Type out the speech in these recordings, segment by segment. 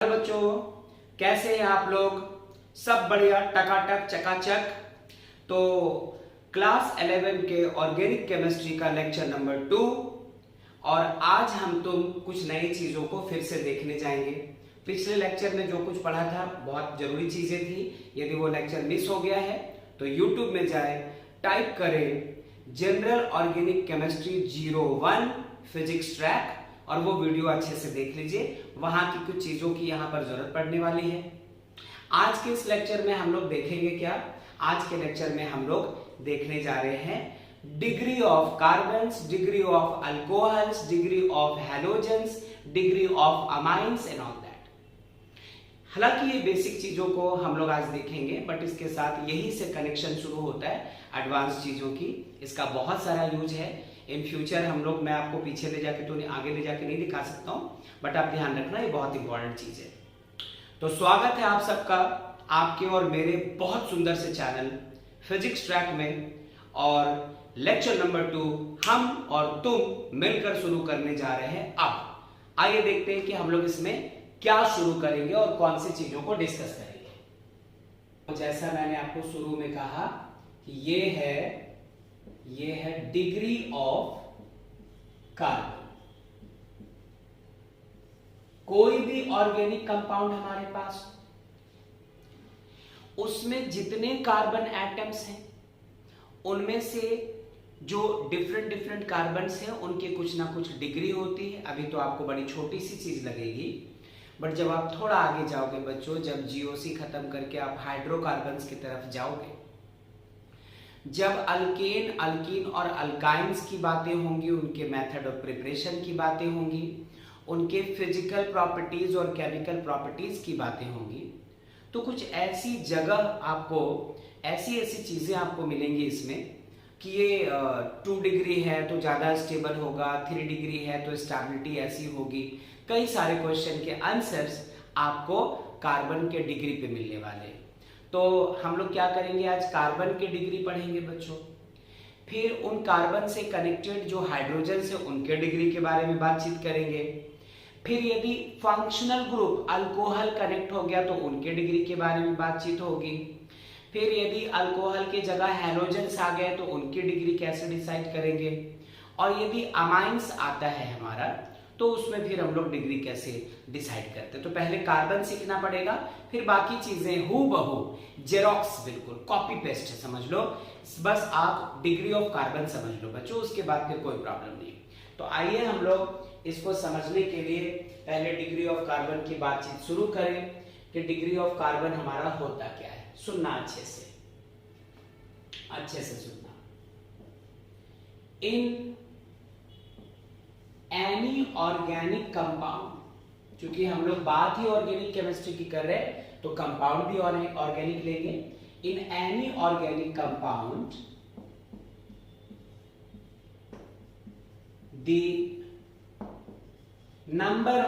बच्चों, कैसे हैं आप लोग? सब बढ़िया, टकाटक चकाचक। तो क्लास 11 के ऑर्गेनिक केमिस्ट्री का लेक्चर नंबर 2 और आज हम तुम कुछ नई चीजों को फिर से देखने जाएंगे। पिछले लेक्चर में जो कुछ पढ़ा था बहुत जरूरी चीजें थी। यदि वो लेक्चर मिस हो गया है तो YouTube में जाए, टाइप करें general organic chemistry 01 physics track और वो वीडियो अच्छे से देख लीजिए। वहां की कुछ चीजों की यहाँ पर जरूरत पड़ने वाली है। आज के इस लेक्चर में हम लोग देखेंगे क्या? आज के लेक्चर में हम लोग देखने जा रहे हैं degree of carbons, degree of alcohols, degree of halogens, degree of amines and all that. हालांकि ये बेसिक चीजों को हम लोग आज देखेंगे, बट इसके साथ यही से कनेक्शन शुरू होता है एडवांस चीजों की। इसका बहुत सारा यूज है इन फ्यूचर। हम लोग, मैं आपको पीछे ले जाके तो आगे ले जाके नहीं दिखा सकता हूं, बट आप ध्यान रखना, ये बहुत इंपॉर्टेंट चीज है। तो स्वागत है आप सबका आपके और मेरे बहुत सुंदर से चैनल फिजिक्स ट्रैक में। और लेक्चर नंबर 2 हम और तुम मिलकर शुरू करने जा रहे हैं। अब आइए देखते हैं कि हम लोग इसमें क्या शुरू करेंगे और कौन सी चीजों को डिस्कस करेंगे। तो जैसा मैंने आपको शुरू में कहा कि ये है डिग्री ऑफ कार्बन। कोई भी ऑर्गेनिक कंपाउंड हमारे पास, उसमें जितने कार्बन एटम्स हैं उनमें से जो डिफरेंट कार्बन्स हैं उनकी कुछ ना कुछ डिग्री होती है। अभी तो आपको बड़ी छोटी सी चीज लगेगी, बट जब आप थोड़ा आगे जाओगे बच्चों, जब जीओसी खत्म करके आप हाइड्रोकार्बन्स की तरफ जाओगे, जब अल्केन, अल्कीन और अल्काइंस की बातें होंगी, उनके मेथड ऑफ प्रिपरेशन की बातें होंगी, उनके फिजिकल प्रॉपर्टीज और केमिकल प्रॉपर्टीज की बातें होंगी, तो कुछ ऐसी जगह आपको, ऐसी चीजें आपको मिलेंगी इसमें कि ये 2 डिग्री है तो ज्यादा स्टेबल होगा, 3 डिग्री है तो स्टेबिलिटी ऐसी होगी। कई सारे क्वेश्चन के आंसर्स आपको कार्बन के डिग्री पे मिलने वाले हैं। तो हम लोग क्या करेंगे, आज कार्बन के डिग्री पढ़ेंगे बच्चों। फिर उन कार्बन से कनेक्टेड जो हाइड्रोजन से उनके डिग्री के बारे में बातचीत करेंगे। फिर यदि फंक्शनल ग्रुप अल्कोहल कनेक्ट हो गया तो उनके डिग्री के बारे में बातचीत होगी। फिर यदि अल्कोहल की जगह हैलोजेंस आ गए तो उनकी डिग्री कैसे डिसाइड करेंगे। और यदि अमाइंस आता है हमारा तो उसमें फिर हम लोग डिग्री कैसे डिसाइड करते हैं। तो पहले कार्बन सीखना पड़ेगा, फिर बाकी चीजें हूबहू जेरोक्स, बिल्कुल कॉपी पेस्ट है, समझ लो। बस आप डिग्री ऑफ कार्बन समझ लो बच्चों, उसके बाद फिर कोई प्रॉब्लम नहीं। तो आइए हम लोग इसको समझने के लिए पहले डिग्री ऑफ कार्बन की बातचीत शुरू करें कि डिग्री ऑफ कार्बन हमारा होता क्या है। सुनना अच्छे से सुनना। इन एनी ऑर्गेनिक कंपाउंड, क्योंकि हम लोग बात ही ऑर्गेनिक केमिस्ट्री की कर रहे हैं तो कंपाउंड भी ऑर्गेनिक लेंगे। In any organic compound the number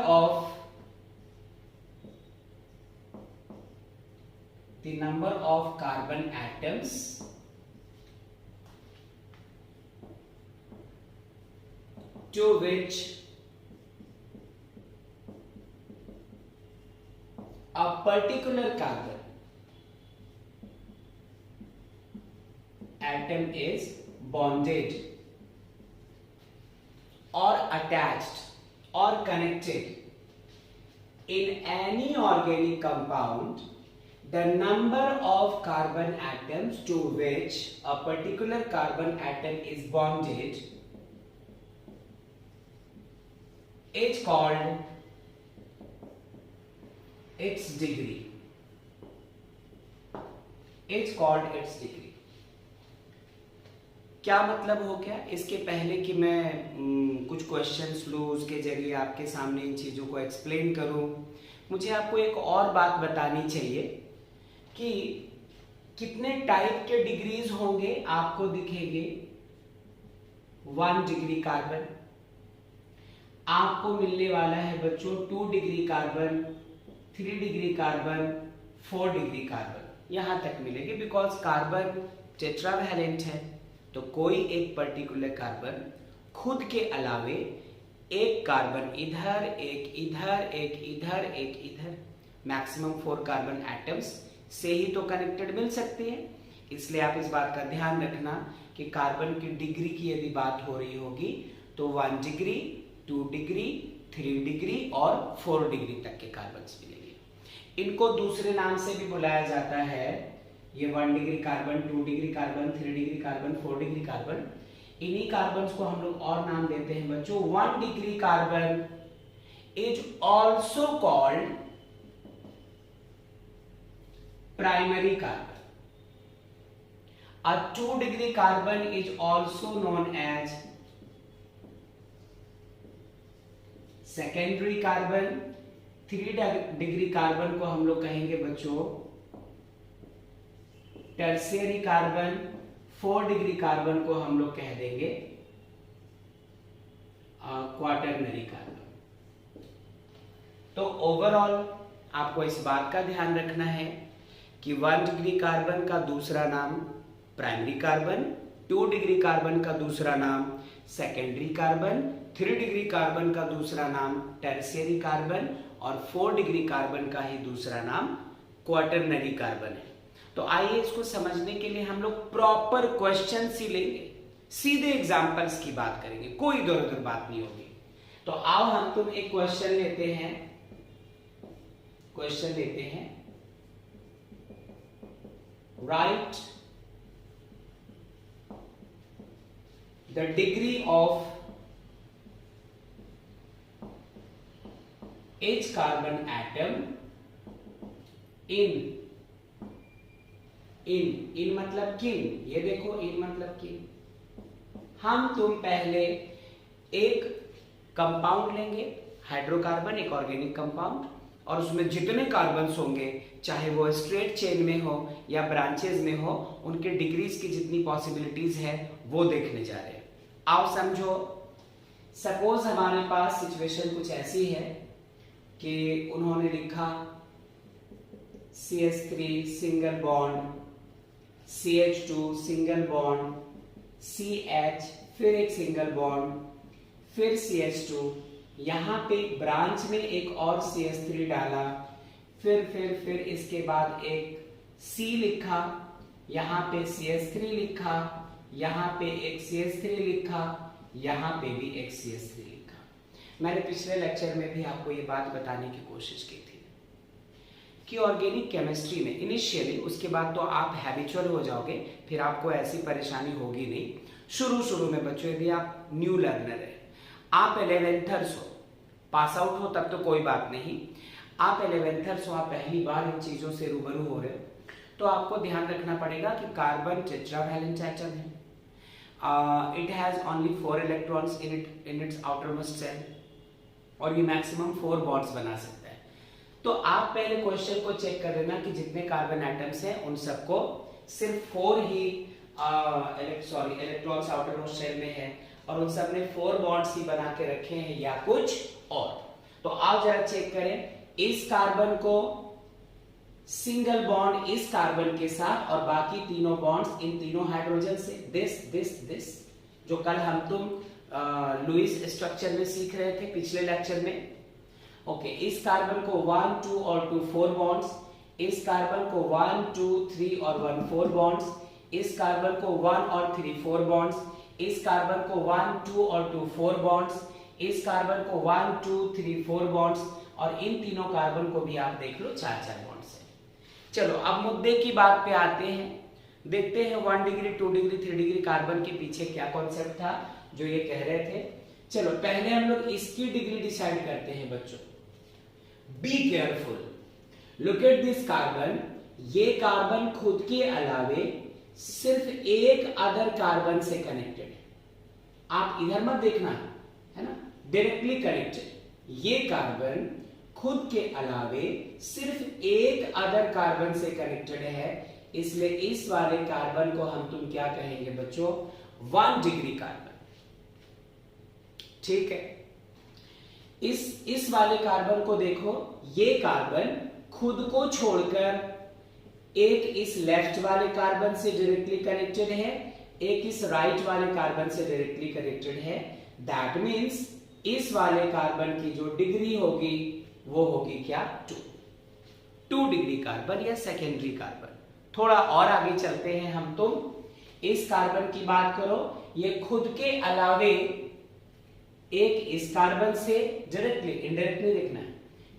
of carbon atoms to which a particular carbon atom is bonded or attached or connected in any organic compound, the number of carbon atoms to which a particular carbon atom is bonded is called its degree. It's called its degree. क्या मतलब हो गया? इसके पहले कि मैं कुछ questions लूँ, उसके जरिए आपके सामने इन चीज़ों को एक्सप्लेन करूँ, मुझे आपको एक और बात बतानी चाहिए कि कितने टाइप के डिग्रीज होंगे आपको दिखेंगे। 1 डिग्री कार्बन आपको मिलने वाला है बच्चों, 2 degree carbon, 3 degree carbon, 4 degree carbon, यहां तक मिलेंगे। बिकॉज कार्बन टेट्रावैलेंट है तो कोई एक पर्टिकुलर कार्बन खुद के अलावे एक कार्बन इधर, एक इधर, एक इधर, एक इधर, मैक्सिमम 4 कार्बन एटम्स से ही तो कनेक्टेड मिल सकती है। इसलिए आप इस बात का ध्यान रखना कि कार्बन की डिग्री की यदि बात हो रही होगी तो 1 डिग्री, 2 डिग्री, 3 डिग्री और 4 डिग्री तक के कार्बन मिलेंगे। इनको दूसरे नाम से भी बुलाया जाता है, ये 1 degree carbon, 2 degree carbon, 3 degree carbon, 4 degree carbon. इन्हीं कार्बन को हम लोग और नाम देते हैं बच्चों। 1 degree carbon is also called primary carbon. A 2 degree carbon is also known as secondary carbon। 3 degree carbon को हम लोग कहेंगे बच्चों टर्शियरी कार्बन। 4 डिग्री कार्बन को हम लोग कह देंगे क्वाटरनरी कार्बन। तो ओवरऑल आपको इस बात का ध्यान रखना है कि 1 डिग्री कार्बन का दूसरा नाम प्राइमरी कार्बन, 2 डिग्री कार्बन का दूसरा नाम सेकेंडरी कार्बन, 3 डिग्री कार्बन का दूसरा नाम टर्शियरी कार्बन और 4 डिग्री कार्बन का ही दूसरा नाम क्वाटरनरी कार्बन है। तो आइए इसको समझने के लिए हम लोग प्रॉपर क्वेश्चन ही लेंगे, सीधे एग्जांपल्स की बात करेंगे, कोई इधर उधर बात नहीं होगी। तो आओ हम तुम एक क्वेश्चन लेते हैं, right the degree of each carbon atom in मतलब किन, ये देखो इन मतलब किन। हम तुम पहले एक कंपाउंड लेंगे हाइड्रोकार्बन, एक ऑर्गेनिक कंपाउंड, और उसमें जितने कार्बन्स होंगे चाहे वो स्ट्रेट चेन में हो या ब्रांचेस में हो, उनके डिग्रीज की जितनी पॉसिबिलिटीज है वो देखने जा रहे हैं। आओ समझो, सपोज हमारे पास सिचुएशन कुछ ऐसी है कि उन्होंने लिखा CH3 single bond, CH2 single bond, CH फिर एक सिंगल बॉन्ड, फिर CH2, यहां पे ब्रांच में एक और CH3 डाला, फिर इसके बाद एक C लिखा, यहां पे CH3 लिखा, यहां पे एक CH3 लिखा, यहां पे भी एक CH3 लिखा। मैंने पिछले लेक्चर में भी आपको ये बात बताने की कोशिश की थी कि ऑर्गेनिक केमिस्ट्री में इनिशियली, उसके बाद तो आप हैबिचुअल हो जाओगे, फिर आपको ऐसी परेशानी होगी नहीं। शुरू में बच्चों, यदि आप न्यू लर्नर है, आप 11th हो, पास आउट हो तब तो कोई बात नहीं, आप 11th हो, आप पहली बार इन चीजों से रूबरू हो रहे हो, तो आपको ध्यान रखना पड़ेगा कि कार्बन टेट्रावैलेंट एटम है। It has only 4 electrons in its outermost shell और ये मैक्सिमम 4 बॉन्ड्स बना सकता है। तो आप पहले क्वेश्चन को चेक कर लेना कि जितने कार्बन एटम्स हैं उन सबको सिर्फ 4 ही इलेक्ट्रॉन्स आउटरमोस्ट शेल में है और उन सब ने 4 बॉन्ड्स ही बना के रखे हैं या कुछ और। तो आप जरा चेक करें, इस कार्बन को सिंगल बॉन्ड इस कार्बन के साथ और बाकी तीनों बॉन्ड्स इन तीनों हाइड्रोजन से, दिस जो कल हम तुम लुईस स्ट्रक्चर में सीख रहे थे पिछले लेक्चर में। ओके, इस कार्बन को 1 2 और 2 4 बॉन्ड्स, इस कार्बन को 1 2 3 और 1 4 बॉन्ड्स, इस कार्बन को 1 और 3 4 बॉन्ड्स, इस कार्बन को 1 2 और 2 4 बॉन्ड्स, इस कार्बन को 1 2 3 4 बॉन्ड्स, और इन तीनों कार्बन को भी आप देख लो 4 बॉन्ड्स है। चलो अब मुद्दे की बात पे आते हैं, देखते हैं 1 डिग्री 2 डिग्री 3 डिग्री कार्बन के पीछे क्या कॉन्सेप्ट था जो ये कह रहे थे। चलो पहले हम लोग इसकी डिग्री डिसाइड करते हैं बच्चों। Be careful, look at this carbon, ये कार्बन खुद के अलावे सिर्फ एक अदर कार्बन से कनेक्टेड है। आप इधर मत देखना, है ना, डायरेक्टली कनेक्टेड। ये कार्बन खुद के अलावे सिर्फ एक अदर कार्बन से कनेक्टेड है, इसलिए इस वाले कार्बन को हम तुम क्या कहेंगे बच्चों, 1 डिग्री कार्बन। ठीक है, इस वाले कार्बन को देखो, ये कार्बन खुद को छोड़कर एक इस लेफ्ट वाले कार्बन से डायरेक्टली कनेक्टेड है, एक इस राइट वाले कार्बन से डायरेक्टली कनेक्टेड है। दैट मीन्स इस वाले कार्बन की जो डिग्री होगी वो होगी क्या, 2 डिग्री कार्बन या सेकेंडरी कार्बन। थोड़ा और आगे चलते हैं हम तुम। इस कार्बन की बात करो, ये खुद के अलावे एक इस कार्बन से डायरेक्टली, इनडायरेक्टली देखना है,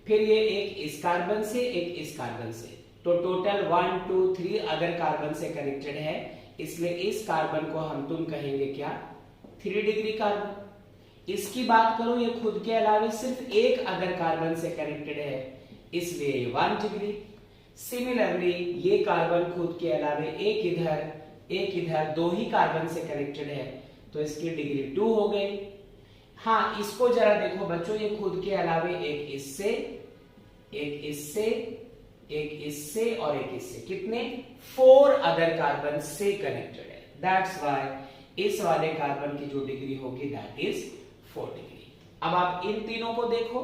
फिर ये एक इस कार्बन से, एक इस कार्बन से, तो टोटल 1 2 3 अदर कार्बन से कनेक्टेड है, इसलिए इस कार्बन को हम तुम कहेंगे क्या, 3 डिग्री कार्बन। इसकी बात करो, ये खुद के अलावे सिर्फ एक अदर कार्बन से कनेक्टेड है, इसलिए ये 1 डिग्री। सिमिलरली ये कार्बन खुद के अलावे एक इधर 2 ही कार्बन से कनेक्टेड है, तो इसकी डिग्री 2 हो गई। हाँ, इसको जरा देखो बच्चों, ये खुद के अलावे एक इससे, एक इससे, एक इससे और एक इससे, कितने, 4 अदर कार्बन से कनेक्टेड है। दैट्स व्हाई इस वाले कार्बन की जो डिग्री होगी दैट इज 4 डिग्री। अब आप इन तीनों को देखो,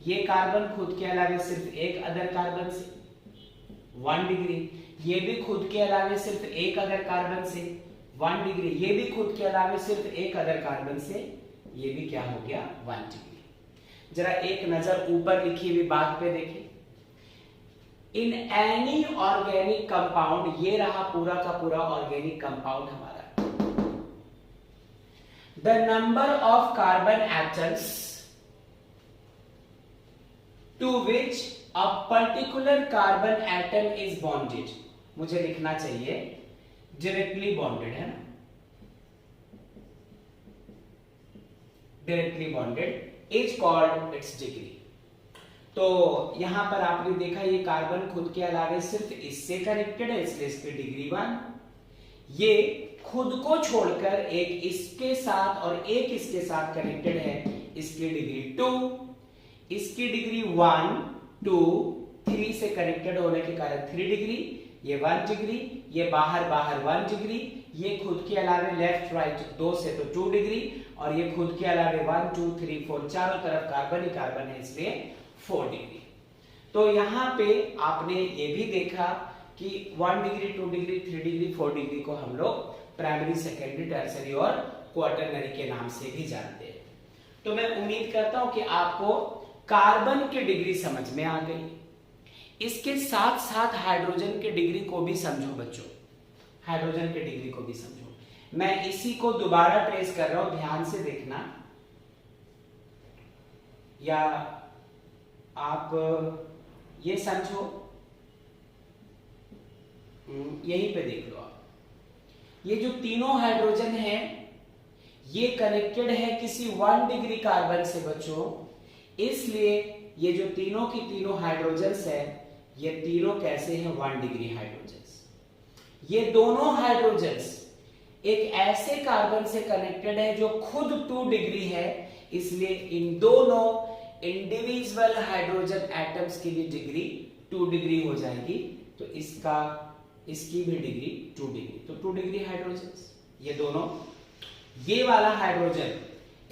ये कार्बन खुद के अलावे सिर्फ एक अदर कार्बन से 1 डिग्री, ये भी खुद के अलावे सिर्फ एक अदर कार्बन से 1 डिग्री, ये भी खुद के अलावे सिर्फ एक अदर कार्बन से, ये भी क्या हो गया, 1 डिग्री। जरा एक नजर ऊपर लिखी हुई बात पे देखें, इन एनी ऑर्गेनिक कंपाउंड, ये रहा पूरा का पूरा ऑर्गेनिक कंपाउंड हमारा, the number of carbon atoms to which a particular carbon atom is bonded, मुझे लिखना चाहिए डायरेक्टली बॉन्डेड, है ना, directly bonded is called its degree. तो यहां पर आपने देखा ये कार्बन खुद के अलावे सिर्फ इससे कनेक्टेड है, इसलिए इसकी डिग्री 1। ये खुद को छोड़कर एक इसके साथ और एक इसके साथ कनेक्टेड है, इसकी डिग्री 2, इसकी डिग्री 1 2 3 से कनेक्टेड होने के कारण 3 डिग्री, ये 1 डिग्री, ये बाहर 1 डिग्री, ये खुद के अलावे लेफ्ट राइट 2 से तो 2 डिग्री, और ये खुद के अलावे 1 2 3 4 चारों तरफ कार्बन ही कार्बन है, इसलिए 4 डिग्री। तो यहां पे आपने ये भी देखा कि 1 डिग्री 2 डिग्री 3 डिग्री 4 डिग्री को हम लोग प्राइमरी, सेकेंडरी, टर्सरी और क्वार्टरनरी के नाम से भी जानते हैं। तो मैं उम्मीद करता हूं कि आपको कार्बन की डिग्री समझ में आ गई। इसके साथ साथ हाइड्रोजन की डिग्री को भी समझो बच्चों, हाइड्रोजन की डिग्री को भी समझो। मैं इसी को दोबारा ट्रेस कर रहा हूं, ध्यान से देखना, या आप ये समझो, यहीं पे देख लो आप, ये जो तीनों हाइड्रोजन है ये कनेक्टेड है किसी 1 डिग्री कार्बन से बच्चों, इसलिए ये जो तीनों की तीनों हाइड्रोजन्स है, ये तीनों कैसे हैं, 1 डिग्री हाइड्रोजन्स। ये दोनों हाइड्रोजन्स एक ऐसे कार्बन से कनेक्टेड है जो खुद 2 डिग्री है, इसलिए इन दोनों इंडिविजुअल हाइड्रोजन एटम्स की भी डिग्री 2 डिग्री हो जाएगी, तो इसकी भी डिग्री 2 डिग्री, तो 2 डिग्री हाइड्रोजन। ये दोनों, ये वाला हाइड्रोजन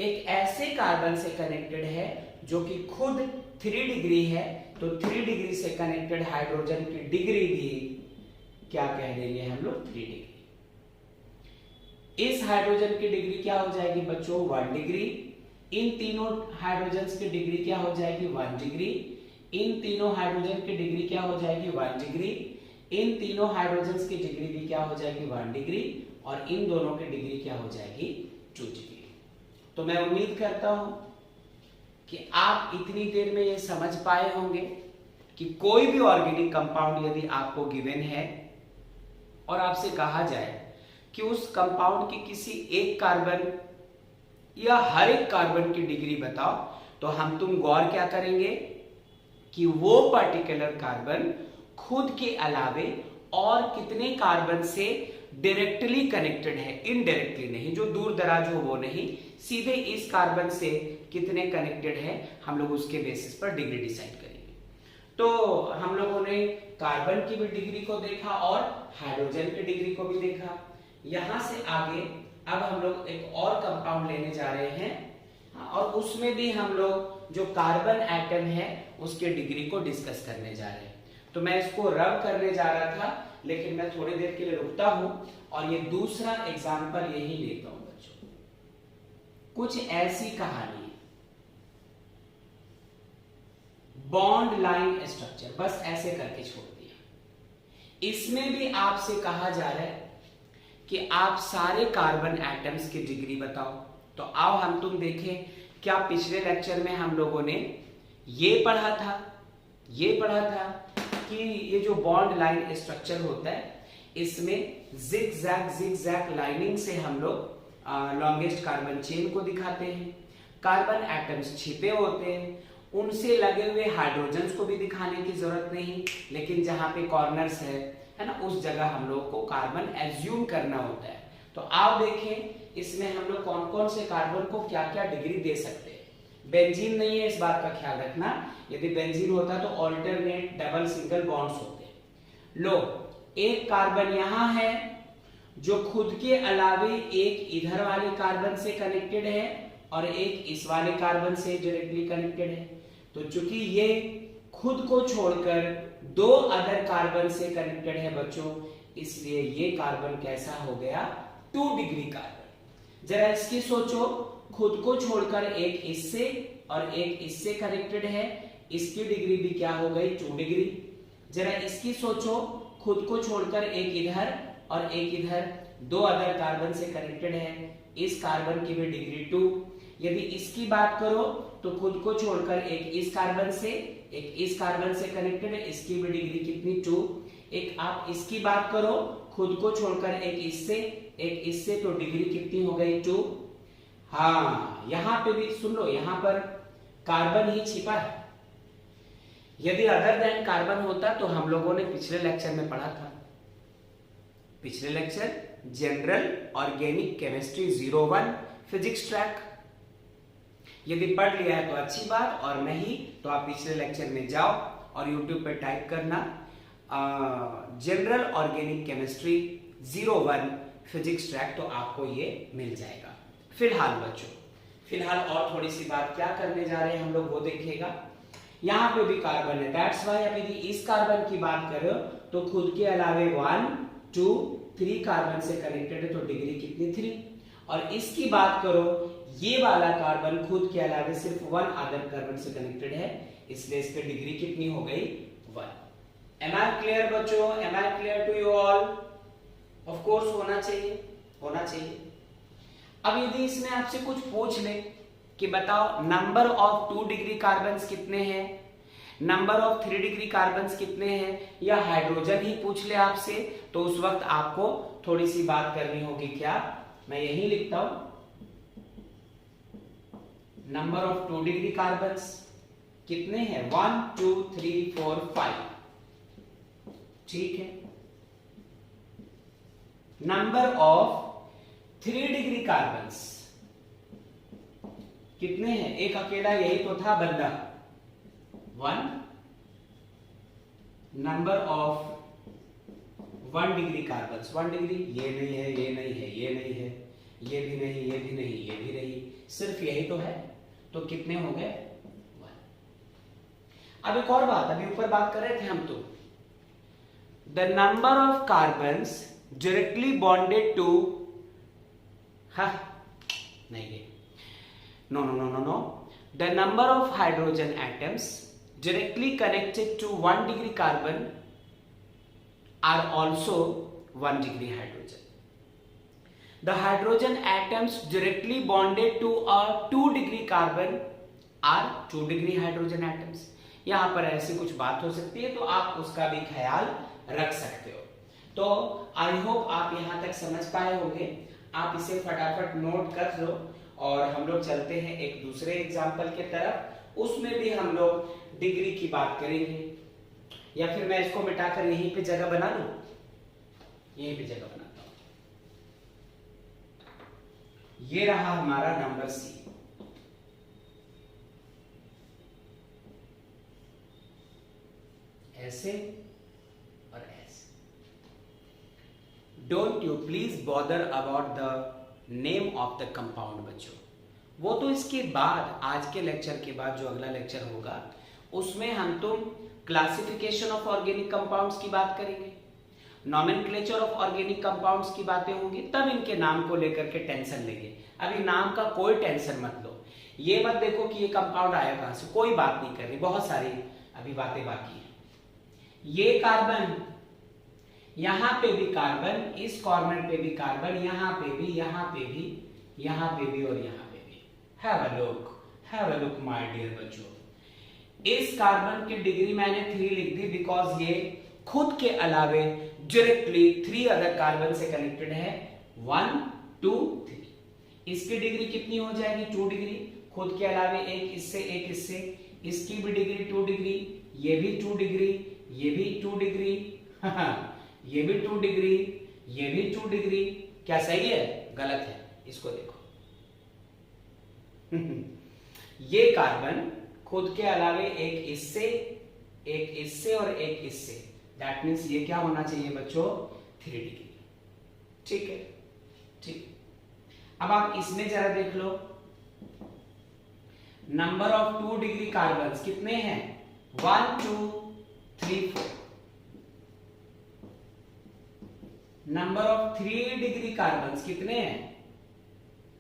एक ऐसे कार्बन से कनेक्टेड है जो कि खुद 3 डिग्री है, तो 3 डिग्री से कनेक्टेड हाइड्रोजन की डिग्री भी क्या कह देंगे हम लोग, 3 डिग्री। इस हाइड्रोजन की डिग्री क्या हो जाएगी बच्चों, 1 डिग्री। इन तीनों हाइड्रोजन की डिग्री क्या हो जाएगी, 1 डिग्री। इन तीनों हाइड्रोजन की डिग्री क्या हो जाएगी, 1 डिग्री। इन तीनों हाइड्रोजन की डिग्री भी क्या हो जाएगी, 1 डिग्री, और इन दोनों की डिग्री क्या हो जाएगी, 2 डिग्री। तो मैं उम्मीद करता हूं कि आप इतनी देर में ये समझ पाए होंगे कि कोई भी ऑर्गेनिक कंपाउंड यदि आपको गिवन है और आपसे कहा जाए कि उस कंपाउंड की किसी एक कार्बन या हर एक कार्बन की डिग्री बताओ, तो हम तुम गौर क्या करेंगे कि वो पर्टिकुलर कार्बन खुद के अलावे और कितने कार्बन से डायरेक्टली कनेक्टेड है, इनडायरेक्टली नहीं, जो दूर दराज हो वो नहीं, सीधे इस कार्बन से कितने कनेक्टेड है, हम लोग उसके बेसिस पर डिग्री डिसाइड करेंगे। तो हम लोगों ने कार्बन की भी डिग्री को देखा और हाइड्रोजन की डिग्री को भी देखा। यहां से आगे अब हम लोग एक और कंपाउंड लेने जा रहे हैं और उसमें भी हम लोग जो कार्बन एटम है उसके डिग्री को डिस्कस करने जा रहे हैं। तो मैं इसको रब करने जा रहा था, लेकिन मैं थोड़ी देर के लिए रुकता हूं और ये दूसरा एग्जाम्पल यही लेता हूं बच्चों। कुछ ऐसी कहानी है बॉन्ड लाइन स्ट्रक्चर, बस ऐसे करके छोड़ दिया। इसमें भी आपसे कहा जा रहा है कि आप सारे कार्बन एटम्स की डिग्री बताओ। तो आओ हम तुम देखें, क्या पिछले लेक्चर में हम लोगों ने ये पढ़ा था कि ये जो बॉन्ड लाइन स्ट्रक्चर होता है इसमें जिग-जैग लाइनिंग से हम लोग लॉन्गेस्ट कार्बन चेन को दिखाते हैं। कार्बन एटम्स छिपे होते हैं, उनसे लगे हुए हाइड्रोजन्स को भी दिखाने की जरूरत नहीं, लेकिन जहां पे कॉर्नर्स है ना, उस जगह हम लोग को कार्बन एज्यूम करना होता है। तो आप देखें इसमें हम लोग कौन कौन से कार्बन को क्या क्या डिग्री दे सकते हैं। बेंजीन नहीं है, इस बात का ख्याल रखना, यदि बेंजीन होता तो ऑल्टरनेट डबल सिंगल बॉन्ड्स होते। लो, एक कार्बन यहां है जो खुद के अलावे एक इधर वाले कार्बन से कनेक्टेड है और एक इस वाले कार्बन से डायरेक्टली कनेक्टेड है। तो चूंकि ये खुद को छोड़कर दो अदर कार्बन से कनेक्टेड है बच्चों, इसलिए ये कार्बन कैसा हो गया, 2 डिग्री कार्बन। जरा इसकी सोचो, खुद को छोड़कर एक इससे और एक इससे कनेक्टेड है, इसकी डिग्री भी क्या हो गई, 2 डिग्री। जरा इसकी सोचो, खुद को छोड़कर एक इधर और एक इधर, दो अदर कार्बन से कनेक्टेड है, इस कार्बन की भी डिग्री 2। यदि इसकी बात करो तो खुद को छोड़कर एक इस कार्बन से एक इस कार्बन से कनेक्टेड है, इसकी भी डिग्री कितनी, 2। एक आप इसकी बात करो, खुद को छोड़कर एक इससे तो डिग्री कितनी हो गई, 2। हाँ, यहां पे भी सुन लो, यहां पर कार्बन ही छिपा है। यदि अदर देन कार्बन होता तो हम लोगों ने पिछले लेक्चर में पढ़ा था, पिछले lecture general organic chemistry 01 physics track. यदि पढ़ लिया है तो अच्छी बात, और नहीं तो आप पिछले लेक्चर में जाओ और YouTube पे टाइप करना general organic chemistry 01 physics track, तो आपको ये मिल जाएगा। फिलहाल बच्चों, फिलहाल और थोड़ी सी बात क्या करने जा रहे हैं हम लोग वो देखिएगा। यहाँ पे भी कार्बन है, दैट्स वाई अब यदि इस कार्बन की बात करो तो खुद के अलावे 1 2 3 कार्बन से कनेक्टेड है, तो डिग्री कितनी, 3। और इसकी बात करो, ये वाला कार्बन खुद के अलावे सिर्फ 1 अदर कार्बन से कनेक्टेड है, इसलिए इस पे डिग्री कितनी हो गई, 1। एम आई क्लियर बच्चों, am I clear to you all? Of course होना चाहिए। अब यदि इसमें आपसे कुछ पूछ ले कि बताओ नंबर ऑफ 2 डिग्री कार्बन्स कितने हैं, नंबर ऑफ 3 डिग्री कार्बन्स कितने हैं, या हाइड्रोजन ही पूछ ले आपसे, तो उस वक्त आपको थोड़ी सी बात करनी होगी। क्या, मैं यही लिखता हूं, नंबर ऑफ 2 डिग्री कार्बन्स कितने हैं, 1 2 3 4 5, ठीक है। नंबर ऑफ 3 डिग्री कार्बन्स कितने हैं, एक अकेला यही तो था बंदा, 1। Number of 1 degree carbons, 1 degree, ये नहीं है, ये नहीं है, ये नहीं है, ये भी नहीं, ये भी नहीं, ये भी नहीं, सिर्फ यही तो है, तो कितने हो गए, 1। अब एक और बात, अभी ऊपर बात कर रहे थे हम, तो the number of carbons directly bonded to, नहीं, no, the number of hydrogen atoms directly connected to 1 degree carbon are also 1 degree hydrogen. The hydrogen atoms directly bonded to a 2 degree carbon are 2 degree hydrogen atoms. यहां पर ऐसी कुछ बात हो सकती है, तो आप उसका भी ख्याल रख सकते हो। तो आई होप आप यहां तक समझ पाए होंगे, आप इसे फटाफट नोट कर लो, और हम लोग चलते हैं एक दूसरे एग्जाम्पल के तरफ, उसमें भी हम लोग डिग्री की बात करेंगे। या फिर मैं इसको मिटाकर यहीं पे जगह बना लूं, यहीं पे जगह बनाता हूं, ये रहा हमारा नंबर सी। ऐसे और ऐसे। Don't you please bother about the name of the compound बच्चों, वो तो इसके बाद, आज के लेक्चर के बाद जो अगला लेक्चर होगा उसमें हम तुम क्लासिफिकेशन ऑफ ऑर्गेनिक कंपाउंड्स की बात करेंगे, नॉमेनक्लेचर ऑफ ऑर्गेनिक कंपाउंड्स की बातें होंगी, तब इनके नाम को लेकर के टेंशन लेंगे। अभी नाम का कोई टेंशन मत लो, ये मत देखो कि ये कंपाउंड आया कहां से, कोई बात नहीं करनी, बहुत सारी अभी बातें बाकी है। ये कार्बन, यहां पे भी कार्बन, इस कॉर्नर पे भी कार्बन, यहां पे भी, यहां पे भी, यहां पे भी और यहां पे भी। Have a look my dear बच्चों। इस कार्बन की डिग्री मैंने 3 लिख दी बिकॉज ये खुद के अलावे डायरेक्टली 3 अदर कार्बन से कनेक्टेड है, 1 2 3। इसकी डिग्री कितनी हो जाएगी? 2 डिग्री। खुद के अलावे एक इससे, एक इससे, इसकी भी डिग्री 2 डिग्री, ये भी 2 डिग्री, ये भी 2 डिग्री, ये भी 2 डिग्री, ये भी 2 डिग्री। क्या सही है? गलत है। इसको देखो ये कार्बन खुद के अलावे एक इससे और एक इससे, दैट मीन्स ये क्या होना चाहिए बच्चों? 3 डिग्री। ठीक है, ठीक। अब आप इसमें जरा देख लो, नंबर ऑफ 2 डिग्री कार्बन कितने हैं? 1 2 3 4। नंबर ऑफ 3 डिग्री कार्बन कितने हैं?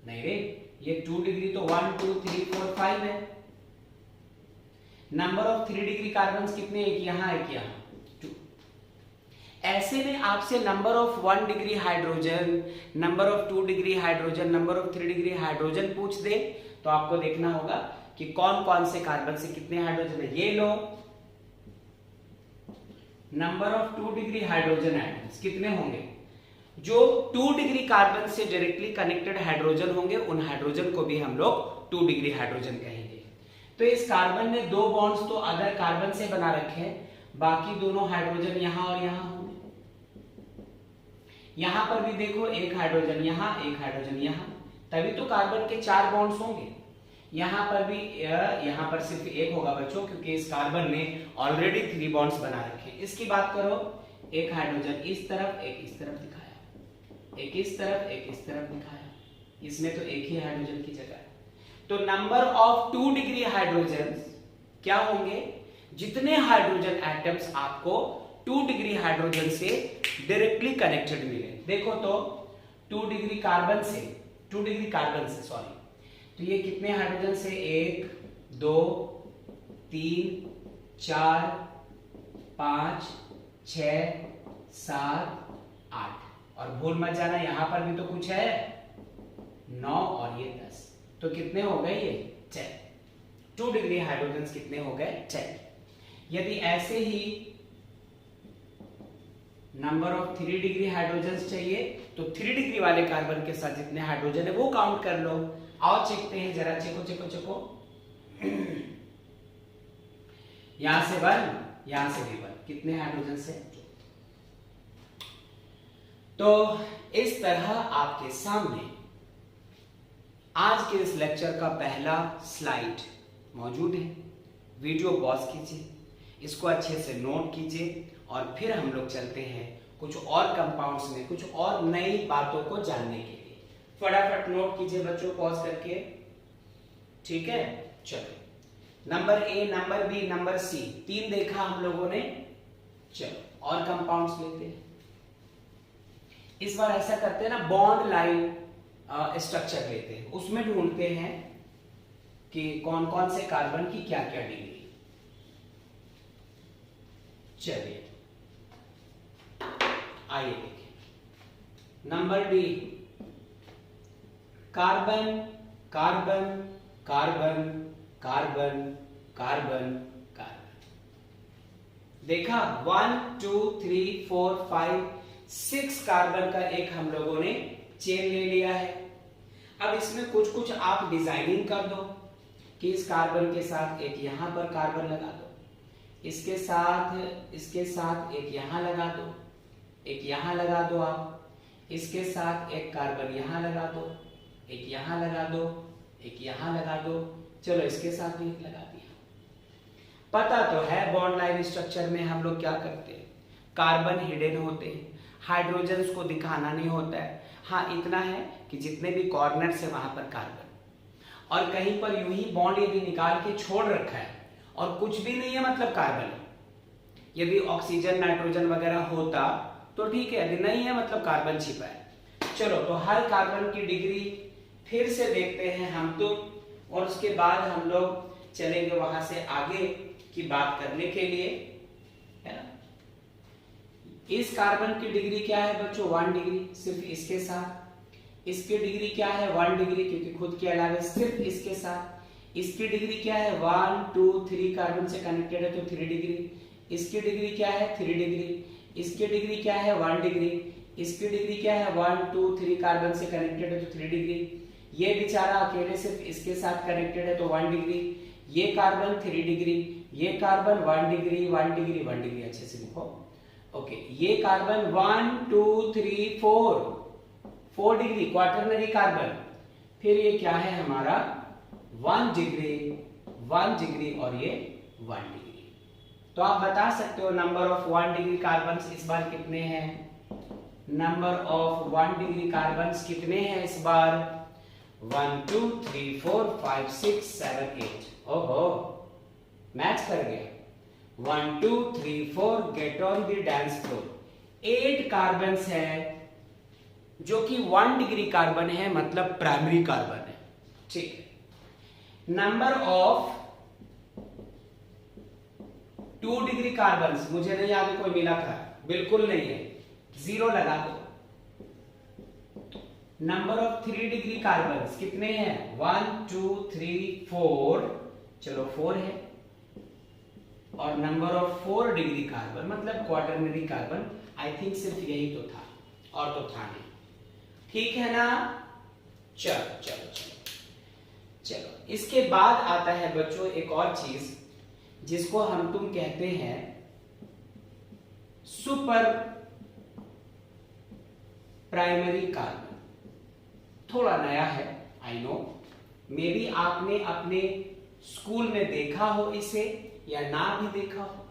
नहीं रे, ये 2 डिग्री तो 1 2 3 4 5 है। नंबर ऑफ 3 डिग्री कार्बन कितने? एक यहां, एक यहां, 2। ऐसे में आपसे number of 1 degree hydrogen, number of 2 degree hydrogen, number of 3 degree hydrogen पूछ दे तो आपको देखना होगा कि कौन कौन से कार्बन से कितने हाइड्रोजन है। ये लो, number of 2 degree hydrogen atoms कितने होंगे? जो 2 डिग्री कार्बन से डायरेक्टली कनेक्टेड हाइड्रोजन होंगे उन हाइड्रोजन को भी हम लोग 2 डिग्री हाइड्रोजन कहेंगे। तो इस कार्बन ने 2 बॉन्ड्स तो अदर कार्बन से बना रखे हैं, बाकी दोनों हाइड्रोजन यहां और यहां होंगे। यहां पर भी देखो, एक हाइड्रोजन यहां, एक हाइड्रोजन यहां, तभी तो कार्बन के 4 बॉन्ड्स होंगे। यहां पर भी, यहां पर सिर्फ एक होगा बच्चों, क्योंकि इस कार्बन ने ऑलरेडी 3 बॉन्ड्स बना रखे हैं। इसकी बात करो, एक हाइड्रोजन इस तरफ, एक इस तरफ दिखाया, एक इस तरफ, एक इस तरफ दिखाया। इसमें तो एक ही हाइड्रोजन की जगह है। तो नंबर ऑफ 2 डिग्री हाइड्रोजन क्या होंगे? जितने हाइड्रोजन एटम्स आपको 2 डिग्री हाइड्रोजन से डायरेक्टली कनेक्टेड मिले। देखो तो 2 डिग्री कार्बन से, 2 डिग्री कार्बन से सॉरी, तो ये कितने हाइड्रोजन से? 1 2 3 4 5 6 7 8। और भूल मत जाना यहां पर भी तो कुछ है, 9 और ये 10। तो कितने हो गए? ये 10। 2 डिग्री हाइड्रोजन कितने हो गए? 10। यदि ऐसे ही नंबर ऑफ 3 डिग्री हाइड्रोजन चाहिए तो 3 डिग्री वाले कार्बन के साथ जितने हाइड्रोजन है वो काउंट कर लो। आओ चेकते हैं जरा, चेको। यहां से 1, यहां से भी 1, कितने हाइड्रोजन से? तो इस तरह आपके सामने आज के इस लेक्चर का पहला स्लाइड मौजूद है। वीडियो पॉज कीजिए, इसको अच्छे से नोट कीजिए और फिर हम लोग चलते हैं कुछ और कंपाउंड्स में, कुछ और नई बातों को जानने के लिए। फटाफट नोट कीजिए बच्चों, पॉज करके। ठीक है, चलो। Number A, number B, number C, 3 देखा हम लोगों ने। चलो और कंपाउंड्स लेते हैं। इस बार ऐसा करते हैं ना, बॉन्ड लाइन स्ट्रक्चर लेते हैं, उसमें ढूंढते हैं कि कौन कौन से कार्बन की क्या क्या डिग्री। चलिए आइए देखें। Number D, carbon carbon carbon carbon carbon carbon. देखा 1 2 3 4 5 6 कार्बन का एक हम लोगों ने चेन ले लिया है। अब इसमें कुछ कुछ आप डिजाइनिंग कर दो कि इस कार्बन के साथ एक यहां पर कार्बन लगा दो, इसके साथ एक यहां लगा दो, एक यहां लगा दो, आप इसके साथ एक कार्बन यहां लगा दो, एक यहां लगा दो, एक यहां लगा दो। चलो इसके साथ भी एक लगा दिया। पता तो है बॉन्ड लाइन स्ट्रक्चर में हम लोग क्या करते हैं, कार्बन हिडन होते हैं, हाइड्रोजन को दिखाना नहीं होता है। हाँ इतना है कि जितने भी कॉर्नर्स है वहां पर कार्बन, और कहीं पर यूं ही बॉन्ड यदि निकाल के छोड़ रखा है और कुछ भी नहीं है मतलब कार्बन, यदि ऑक्सीजन नाइट्रोजन वगैरह होता तो ठीक है, यदि नहीं है मतलब कार्बन छिपा है। चलो तो हर कार्बन की डिग्री फिर से देखते हैं हम तो, और उसके बाद हम लोग चलेंगे वहां से आगे की बात करने के लिए, है ना। इस कार्बन की डिग्री क्या है बच्चों 1 डिग्री, सिर्फ इसके साथ। इसकी डिग्री क्या है 1 डिग्री, क्योंकि खुद के अलावा सिर्फ इसके साथ। इसकी डिग्री क्या है 1 2 3 कार्बन से कनेक्टेड है तो 3 डिग्री। इसकी डिग्री क्या है 3 डिग्री। इसकी डिग्री क्या है 1 डिग्री। इसकी डिग्री क्या है 1 2 3 कार्बन से कनेक्टेड है तो 3 डिग्री। ये बेचारा अकेले सिर्फ इसके साथ कनेक्टेड है तो 1 डिग्री। ये कार्बन 3 डिग्री, ये कार्बन 1 डिग्री 1 डिग्री 1 डिग्री, अच्छे से लिखो। ओके, ये कार्बन 1 2 3 4 डिग्री क्वाटरनरी कार्बन। फिर ये क्या है हमारा 1 डिग्री और ये 1 डिग्री। तो आप बता सकते हो नंबर ऑफ 1 डिग्री कार्बन इस बार कितने हैं। नंबर ऑफ 1 डिग्री कार्बन कितने हैं इस बार 1 2 3 4 5 6 7 8। ओहो, मैच कर गया। 1 2 3 4 get on the dance floor. 8 carbon है जो कि 1 डिग्री कार्बन है, मतलब प्राइमरी कार्बन है। ठीक है। नंबर ऑफ 2 डिग्री कार्बन मुझे नहीं आगे कोई मिला था, बिल्कुल नहीं है, 0 लगा दो। नंबर ऑफ 3 डिग्री कार्बन कितने हैं 1 2 3 4, चलो 4 है। और नंबर ऑफ 4 डिग्री कार्बन मतलब क्वाटरनरी कार्बन, आई थिंक सिर्फ यही तो था और तो था नहीं। ठीक है ना। चलो चलो चलो चलो, इसके बाद आता है बच्चों एक और चीज जिसको हम तुम कहते हैं सुपर प्राइमरी कार्बन। थोड़ा नया है, आई नो, मे बी आपने अपने स्कूल में देखा हो इसे या ना भी देखा हो,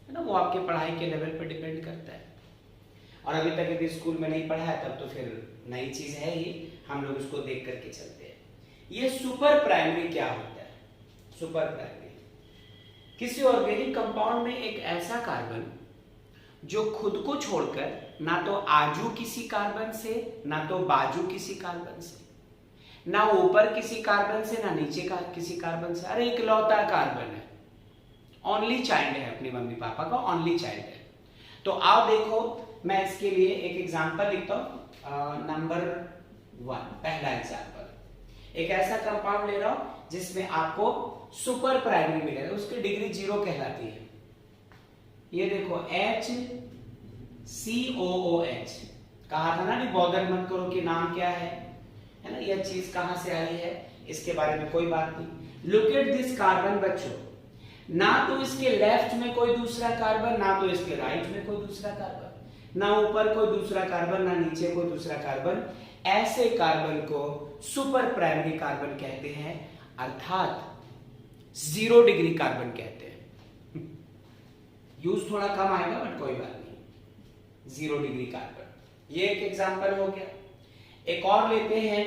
है ना, वो आपके पढ़ाई के लेवल पर डिपेंड करता है। और अभी तक यदि स्कूल में नहीं पढ़ा है तब तो फिर नई चीज है ही, हम लोग उसको देख करके चलते हैं। ये सुपर प्राइमरी क्या होता है। सुपर प्राइमरी किसी ऑर्गेनिक कंपाउंड में एक ऐसा कार्बन जो खुद को छोड़कर ना तो आजू किसी कार्बन से ना तो बाजू किसी कार्बन से, ना ऊपर किसी कार्बन से ना नीचे का किसी कार्बन से, अरे इकलौता कार्बन है, ओनली चाइल्ड है अपनी मम्मी पापा का, ओनली चाइल्ड है। तो आओ देखो, मैं इसके लिए एक एग्जांपल लिखता हूं। नंबर 1 पहला एग्जांपल, एक ऐसा कंपाउंड ले रहा हूं जिसमें आपको सुपर प्राइमरी मिलेगा, उसकी डिग्री 0 कहलाती है। ये देखो HCOOH, कहा था ना नहीं बॉदर मत करो कि नाम क्या है ना, यह चीज कहां से आई है इसके बारे में कोई बात नहीं। लुक एट दिस कार्बन बच्चों, ना तो इसके लेफ्ट में कोई दूसरा कार्बन, ना तो इसके राइट में कोई दूसरा कार्बन, ना ऊपर कोई दूसरा कार्बन, ना नीचे कोई दूसरा कार्बन। ऐसे कार्बन को सुपर प्राइमरी कार्बन कहते हैं, अर्थात 0 डिग्री कार्बन कहते हैं। यूज थोड़ा कम आएगा बट कोई बात नहीं, 0 डिग्री कार्बन। ये एक एग्जांपल हो गया। एक और लेते हैं,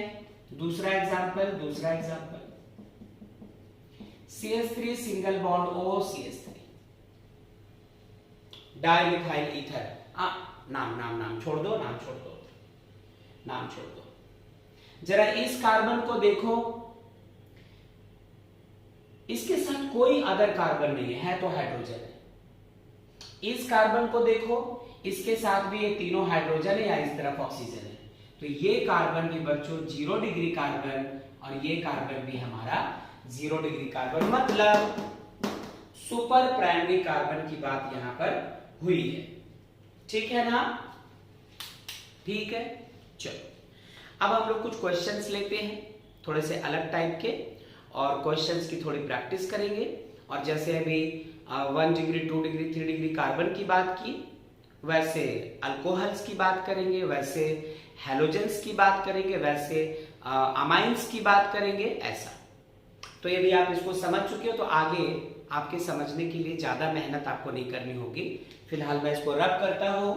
दूसरा example CH3 single bond OCH3 dimethyl ether. नाम छोड़ दो, नाम छोड़ दो। जरा इस कार्बन को देखो, इसके साथ कोई अदर कार्बन नहीं है तो हाइड्रोजन है। इस कार्बन को देखो, इसके साथ भी ये तीनों हाइड्रोजन है या इस तरफ ऑक्सीजन है, तो ये कार्बन भी बच्चों 0 डिग्री कार्बन और ये कार्बन भी हमारा 0 डिग्री कार्बन, मतलब सुपर प्राइमरी कार्बन की बात यहां पर हुई है। ठीक है ना, ठीक है। चलो अब हम लोग कुछ क्वेश्चंस लेते हैं थोड़े से अलग टाइप के, और क्वेश्चंस की थोड़ी प्रैक्टिस करेंगे। और जैसे अभी 1 डिग्री 2 डिग्री 3 डिग्री कार्बन की बात की, वैसे अल्कोहल्स की बात करेंगे, वैसे हैलोजेंस की बात करेंगे, वैसे अमाइंस की बात करेंगे, ऐसा। तो यदि आप इसको समझ चुके हो तो आगे आपके समझने के लिए ज्यादा मेहनत आपको नहीं करनी होगी। फिलहाल मैं इसको रब करता हूं,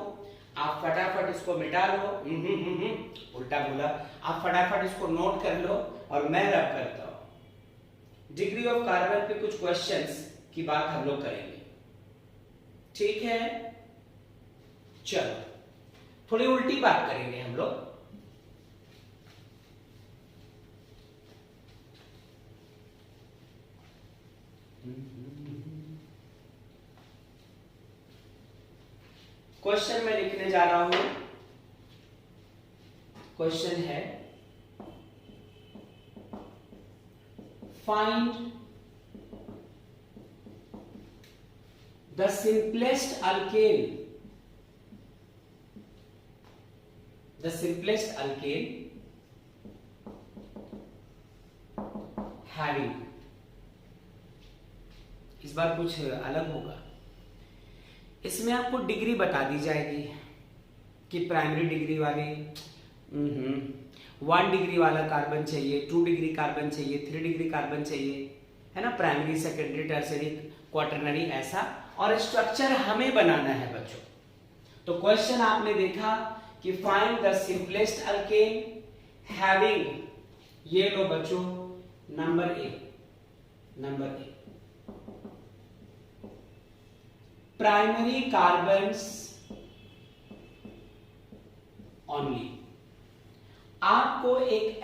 आप फटाफट इसको मिटा लो। उल्टा बोला, आप फटाफट इसको नोट कर लो और मैं रब करता हूं। डिग्री ऑफ कार्बन पे कुछ क्वेश्चंस की बात हम लोग करेंगे, ठीक है। चलो थोड़ी उल्टी बात करेंगे हम लोग। क्वेश्चन में लिखने जा रहा हूं। क्वेश्चन है find the simplest alkane, the simplest alkane having. इस बार कुछ अलग होगा, इसमें आपको डिग्री बता दी जाएगी कि प्राइमरी डिग्री वाले 1 डिग्री वाला कार्बन चाहिए, 2 डिग्री कार्बन चाहिए, 3 डिग्री कार्बन चाहिए, है ना, प्राइमरी, सेकेंडरी, टर्सरी, क्वाटरनरी, ऐसा। और स्ट्रक्चर हमें बनाना है बच्चों। तो क्वेश्चन आपने देखा कि find the simplest alkane having, ये लो बच्चों number A, primary carbons only. आपको एक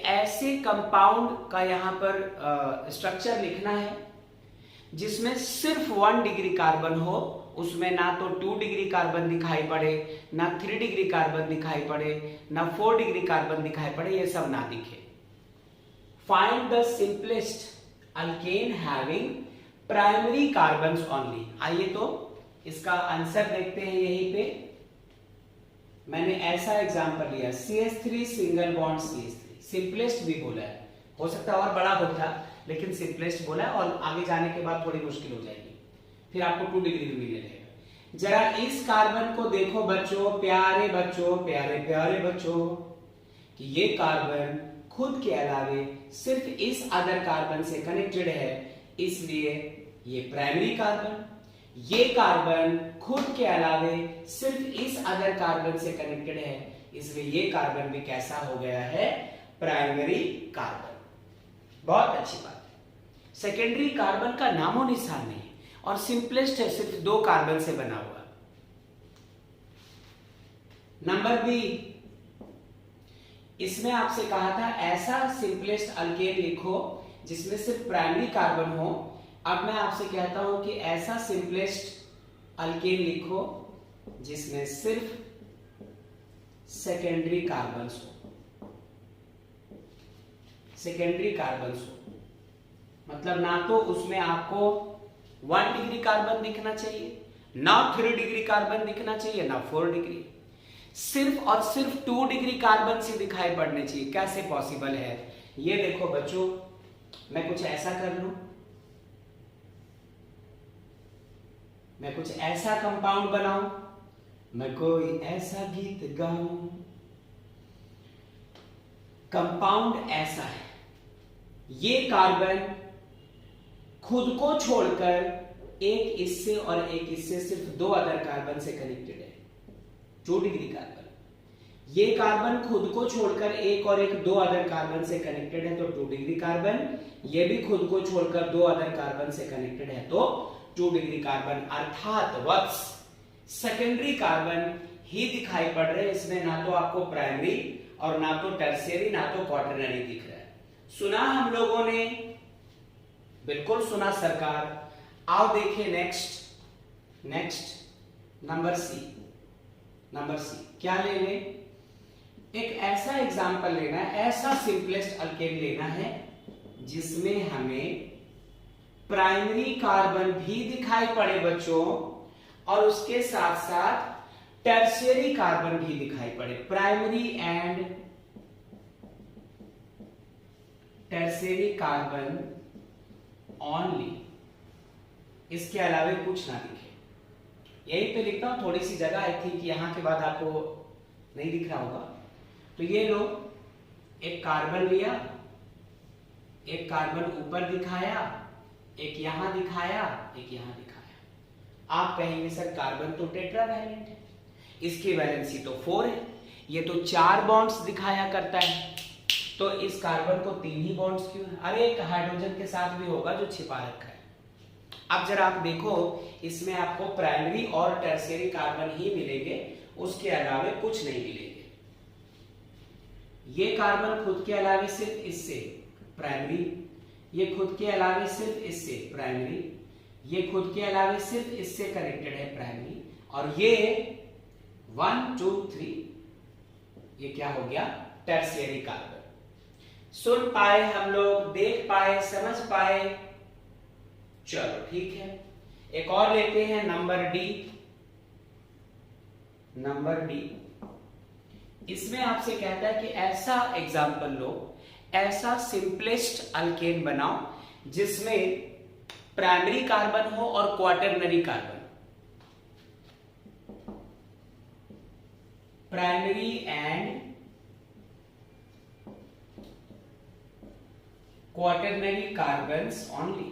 ऐसे कंपाउंड का यहां पर स्ट्रक्चर लिखना है जिसमें सिर्फ 1 डिग्री कार्बन हो, उसमें ना तो 2 डिग्री कार्बन दिखाई पड़े, ना 3 डिग्री कार्बन दिखाई पड़े, ना 4 डिग्री कार्बन दिखाई पड़े, ये सब ना दिखे। Find the simplest alkane having primary carbons only. आइए तो इसका आंसर देखते हैं। यहीं पे मैंने ऐसा एग्जांपल लिया, CH3 single bond CH3, simplest भी बोला है, हो सकता है और बड़ा होता, लेकिन सिंपलेस्ट बोला है, और आगे जाने के बाद थोड़ी मुश्किल हो जाएगी, फिर आपको 2 डिग्री भी मिलने लगेगा। जरा इस कार्बन को देखो बच्चों, प्यारे बच्चों, प्यारे बच्चों, कि ये कार्बन खुद के अलावे सिर्फ इस अदर कार्बन से कनेक्टेड है, इसलिए ये प्राइमरी कार्बन। ये कार्बन खुद के अलावे सिर्फ इस अदर कार्बन से कनेक्टेड है, इसलिए ये कार्बन भी कैसा हो गया है, प्राइमरी कार्बन। बहुत अच्छी बात है। सेकेंडरी कार्बन का नामो निशान नहीं, और सिंपलेस्ट है, सिर्फ 2 कार्बन से बना हुआ। नंबर बी, इसमें आपसे कहा था ऐसा सिंपलेस्ट अल्केन लिखो जिसमें सिर्फ प्राइमरी कार्बन हो। अब मैं आपसे कहता हूं कि ऐसा सिंपलेस्ट अल्केन लिखो जिसमें सिर्फ सेकेंडरी कार्बन्स हो, सेकेंडरी कार्बन्स हो, मतलब ना तो उसमें आपको 1 डिग्री कार्बन दिखना चाहिए, ना 3 डिग्री कार्बन दिखना चाहिए, ना 4 डिग्री, सिर्फ और सिर्फ 2 डिग्री कार्बन से दिखाई पड़ने चाहिए। कैसे पॉसिबल है? ये देखो बच्चों, मैं कुछ ऐसा कर लूं, मैं कुछ ऐसा कंपाउंड बनाऊं, मैं कोई ऐसा गीत गाऊं। कंपाउंड ऐसा है, ये कार्बन खुद को छोड़कर एक इससे और एक इससे सिर्फ 2 अदर कार्बन से कनेक्टेड है, 2 डिग्री कार्बन। ये कार्बन खुद को छोड़कर एक और एक 2 अदर कार्बन से कनेक्टेड है, तो 2 डिग्री कार्बन। ये भी खुद को छोड़कर 2 अदर कार्बन से कनेक्टेड है, तो 2 डिग्री कार्बन। अर्थात वत्स सेकेंडरी कार्बन ही दिखाई पड़ रहे हैं, इसमें ना तो आपको प्राइमरी और ना तो टर्शियरी ना तो क्वाटरनरी दिख रहा है। सुना हम लोगों ने, बिल्कुल सुना सरकार। आओ देखिए नेक्स्ट नंबर सी क्या ले लें? एक ऐसा एग्जाम्पल लेना है, ऐसा सिंपलेस्ट अल्केन लेना है जिसमें हमें प्राइमरी कार्बन भी दिखाई पड़े बच्चों, और उसके साथ साथ टर्शियरी कार्बन भी दिखाई पड़े। Primary and tertiary carbon only, इसके अलावे कुछ ना दिखे। यहीं पे लिखता हूं, थोड़ी सी जगह आई थी कि यहां के बाद आपको नहीं दिख रहा होगा। तो ये लो, एक कार्बन लिया, एक कार्बन ऊपर दिखाया, एक यहां दिखाया, एक यहां दिखाया। आप कहेंगे सर कार्बन तो टेट्रावैलेंट है, इसकी वैलेंसी तो 4 है, ये तो 4 बॉन्ड्स दिखाया करता है, तो इस कार्बन को 3 ही बॉन्ड्स क्यों है? अरे एक हाइड्रोजन के साथ भी होगा जो छिपा रखा है। अब जरा आप देखो, इसमें आपको प्राइमरी और टर्शियरी कार्बन ही मिलेंगे, उसके अलावे कुछ नहीं मिलेंगे। ये कार्बन खुद के अलावे सिर्फ इससे प्राइमरी, ये खुद के अलावे सिर्फ इससे प्राइमरी, ये खुद के अलावे सिर्फ इससे कनेक्टेड है प्राइमरी, और ये 1 2 3 ये क्या हो गया, टर्शियरी कार्बन। सुन पाए हम लोग, देख पाए, समझ पाए, चलो ठीक है। एक और लेते हैं नंबर डी। नंबर डी, इसमें आपसे कहता है कि ऐसा एग्जाम्पल लो, ऐसा सिंपलेस्ट अल्केन बनाओ जिसमें प्राइमरी कार्बन हो और quaternary carbon. Primary and quaternary carbons only.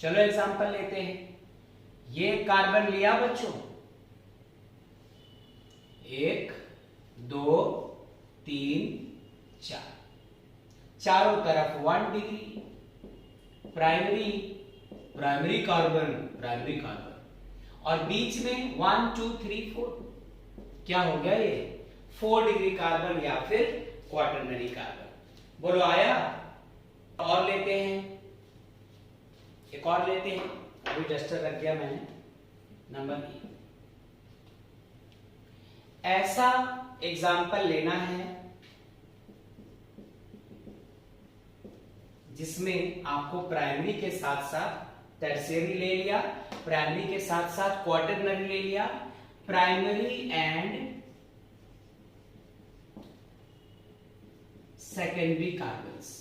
चलो एग्जांपल लेते हैं। ये कार्बन लिया बच्चों, 1 2 3 4, चारों तरफ 1 डिग्री, प्राइमरी कार्बन, और बीच में 1 2 3 4, क्या हो गया ये 4 डिग्री कार्बन या फिर क्वाटरनरी कार्बन। बोलो आया। और लेते हैं, एक और लेते हैं, अभी डस्टर रख दिया मैंने। नंबर बी, ऐसा एग्जाम्पल लेना है जिसमें आपको प्राइमरी के साथ साथ टर्शियरी ले लिया, प्राइमरी के साथ साथ क्वाटरनरी ले लिया, primary and secondary carbons